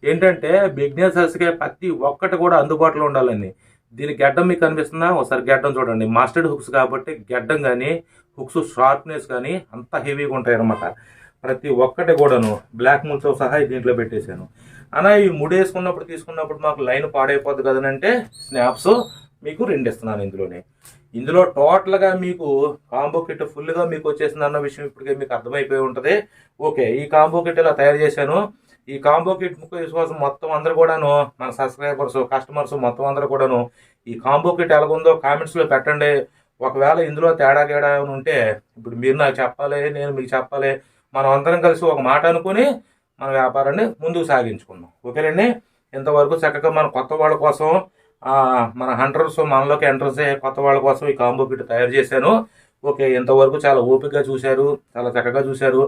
ఏంటంటే బిగ్నెసర్స్కే ప్రతి ఒక్కటి కూడా అందుబాటులో ఉండాలండి. దీని గెడ్డం మీకు కనిపిస్తుందా, ఒకసారి గెడ్డం చూడండి. మాస్టర్డ్ హుక్స్ కాబట్టి గెడ్డం కానీ హుక్స్ షార్ప్నెస్ కానీ అంత హెవీగా ఉంటాయి అన్నమాట. ప్రతి ఒక్కటి కూడాను బ్లాక్ ముల్తో సహా దీంట్లో పెట్టేశాను. అలా ఈ ముడేసుకున్నప్పుడు తీసుకున్నప్పుడు మాకు లైన్ పాడైపోద్ది కదనంటే స్నాప్స్ మీకు 2 ఇస్తున్నాను ఇందులో టోటల్గా మీకు కాంబో కిట్ ఫుల్గా మీకు వచ్చేసింది అన్న విషయం ఇప్పటికే మీకు అర్థమైపోయి ఉంటుంది. ఓకే, ఈ కాంబో కిట్ ఇలా తయారు చేశాను. ఈ కాంబో కిట్ ముఖ్య విశ్వాసం మొత్తం అందరూ కూడాను, మన సబ్స్క్రైబర్స్, కస్టమర్స్ మొత్తం అందరూ కూడాను ఈ కాంబో కిట్ ఎలాగుందో కామెంట్స్లో పెట్టండి. ఒకవేళ ఇందులో తేడా ఏమైనా ఉంటే ఇప్పుడు మీరు నాకు చెప్పాలి, నేను మీకు చెప్పాలి, మనం అందరం కలిసి ఒక మాట అనుకుని మన వ్యాపారాన్ని ముందుకు సాగించుకుందాం. ఓకేనండి. ఇంతవరకు చక్కగా మన కొత్త వాళ్ళ కోసం, మన హంటర్స్ మనలోకి ఎంట్రన్స్ అయ్యే కొత్త వాళ్ళ కోసం ఈ కాంబో కిట్ తయారు చేశాను. ఓకే, ఇంతవరకు చాలా ఓపికగా చూశారు, చాలా చక్కగా చూశారు.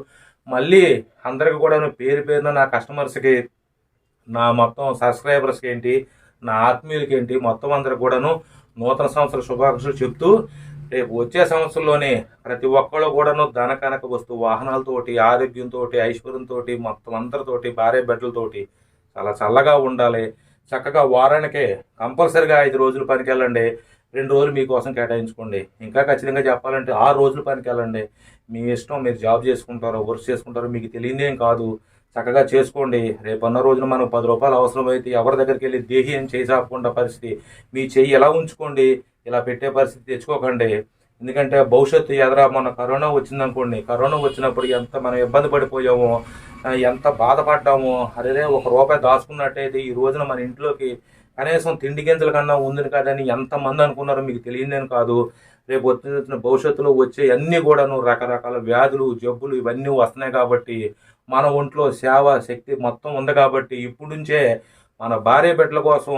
మళ్ళీ అందరికి కూడా పేరు పేరున నా కస్టమర్స్కి, నా మొత్తం సబ్స్క్రైబర్స్కి ఏంటి, నా ఆత్మీయులకి ఏంటి, మొత్తం అందరికి కూడాను నూతన సంవత్సర శుభాకాంక్షలు చెప్తూ, రేపు వచ్చే సంవత్సరంలోనే ప్రతి ఒక్కళ్ళు కూడాను ధన కనక వస్తు వాహనాలతోటి, ఆరోగ్యంతో, ఐశ్వర్యంతో, మొత్తం అందరితోటి, భార్య బిడ్డలతోటి చాలా చల్లగా ఉండాలి. చక్కగా వారానికే కంపల్సరిగా 5 రోజులు పనికి వెళ్ళండి. 2 రోజులు మీకోసం కేటాయించుకోండి. ఇంకా ఖచ్చితంగా చెప్పాలంటే 6 రోజులు పనికి వెళ్ళండి. మీ ఇష్టం, మీరు జాబ్ చేసుకుంటారో వర్క్ చేసుకుంటారో మీకు తెలియదేం కాదు. చక్కగా చేసుకోండి. రేపన్న రోజున మనకు 10 రూపాయలు అవసరమైతే ఎవరి దగ్గరికి వెళ్ళి దేహి అని చేయి చాపకుండా పరిస్థితి, మీ చెయ్యి ఎలా ఉంచుకోండి, ఇలా పెట్టే పరిస్థితి తెచ్చుకోకండి. ఎందుకంటే భవిష్యత్తు ఎదురా, మొన్న కరోనా వచ్చిందనుకోండి, కరోనా వచ్చినప్పుడు ఎంత మనం ఇబ్బంది పడిపోయామో, ఎంత బాధపడ్డామో. అరే, 1 రూపాయి దాచుకున్నట్టయితే ఈ రోజున మన ఇంట్లోకి కనీసం తిండి గింజల కన్నా ఉంది కదని ఎంతమంది అనుకున్నారో మీకు తెలియదేని కాదు. రేపు వచ్చిన భవిష్యత్తులో వచ్చే అన్నీ కూడాను రకరకాల వ్యాధులు, జబ్బులు ఇవన్నీ వస్తున్నాయి. కాబట్టి మన ఒంట్లో సేవ శక్తి మొత్తం ఉంది. కాబట్టి ఇప్పుడు నుంచే మన భార్య బిడ్డల కోసం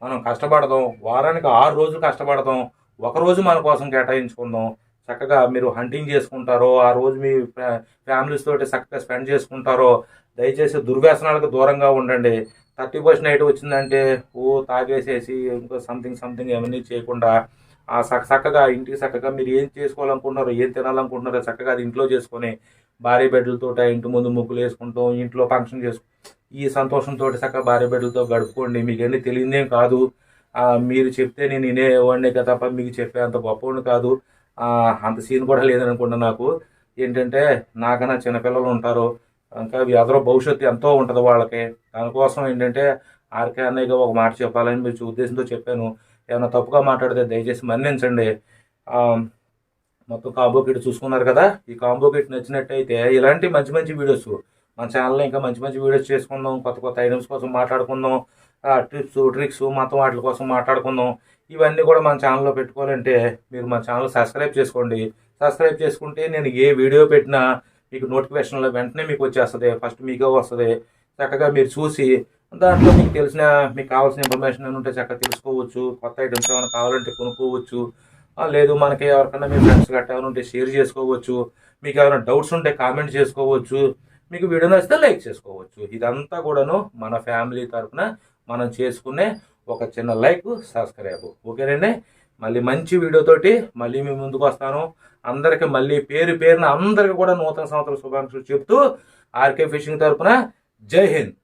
మనం కష్టపడదాం. వారానికి 6 రోజులు కష్టపడదాం. 1 రోజు మన కోసం కేటాయించుకుందాం. చక్కగా మీరు హంటింగ్ చేసుకుంటారో, ఆ రోజు మీ ఫ్యామిలీస్ తోటి చక్కగా స్పెండ్ చేసుకుంటారో. దయచేసి దుర్వ్యసనాలకు దూరంగా ఉండండి. 30% నైట్ వచ్చిందంటే తాగేసేసి ఇంకో సంథింగ్ ఏమన్నీ చేయకుండా చక్కగా ఇంటికి చక్కగా మీరు ఏం చేసుకోవాలనుకుంటున్నారో, ఏం తినాలనుకుంటున్నారో చక్కగా అది ఇంట్లో చేసుకొని భార్య బిడ్డలతో ఇంటి ముందు ముగ్గులు వేసుకుంటాం, ఇంట్లో ఫంక్షన్ ఈ సంతోషంతో చక్కగా భార్య బిడ్డలతో గడుపుకోండి. మీకు ఎన్ని తెలియదేం కాదు. మీరు చెప్తే నేను వినేవాడినే కదా తప్ప మీకు చెప్పే అంత గొప్పవాడిని కాదు. అంత సీన్ కూడా లేదనుకుంటా నాకు. ఏంటంటే నాకన్నా చిన్నపిల్లలు ఉంటారు, ఇంకా ఎదరో భవిష్యత్తు ఎంతో ఉంటుంది వాళ్ళకి. దానికోసం ఏంటంటే ఆర్కే అన్నయ్యగా ఒక మాట చెప్పాలని మీరు ఉద్దేశంతో చెప్పాను. ఏమైనా తప్పుగా మాట్లాడితే దయచేసి మన్నించండి. మొత్తం కాంబో కిట్ చూసుకున్నారు కదా. ఈ కాంబో కిట్ నచ్చినట్టయితే ఇలాంటి మంచి మంచి వీడియోస్ మన ఛానల్లో ఇంకా మంచి మంచి వీడియోస్ చేసుకుందాం. కొత్త కొత్త ఐటమ్స్ కోసం మాట్లాడుకుందాం. టిప్స్ ట్రిక్స్ మొత్తం వాటి కోసం మాట్లాడుకుందాం. ఇవన్నీ కూడా మన ఛానల్లో పెట్టుకోవాలంటే మీరు మన ఛానల్ సబ్స్క్రైబ్ చేసుకోండి. సబ్స్క్రైబ్ చేసుకుంటే నేను ఏ వీడియో పెట్టినా మీకు నోటిఫికేషన్లో వెంటనే మీకు వచ్చేస్తుంది. ఫస్ట్ మీకే వస్తుంది. చక్కగా మీరు చూసి దాంట్లో మీకు కావాల్సిన ఇన్ఫర్మేషన్ ఏమి ఉంటే చక్కగా తెలుసుకోవచ్చు. కొత్త ఐటమ్స్ ఏమైనా కావాలంటే కొనుక్కోవచ్చు. లేదు మనకి ఎవరికైనా మీ ఫ్రెండ్స్ గట్టా ఏమైనా ఉంటే షేర్ చేసుకోవచ్చు. మీకు ఏమైనా డౌట్స్ ఉంటే కామెంట్ చేసుకోవచ్చు. మీకు వీడియో నచ్చితే లైక్ చేసుకోవచ్చు. ఇదంతా కూడాను మన ఫ్యామిలీ తరఫున మనం చేసుకునే ఒక చిన్న లైక్ సబ్స్క్రైబ్. ఓకేనండి. మళ్ళీ మంచి వీడియోతోటి మళ్ళీ మీ ముందుకు వస్తాను. అందరికీ మళ్ళీ పేరు పేరున అందరికీ కూడా నూతన సంవత్సర శుభాకాంక్షలు చెప్తూ ఆర్కే ఫిషింగ్ తరఫున జై హింద్.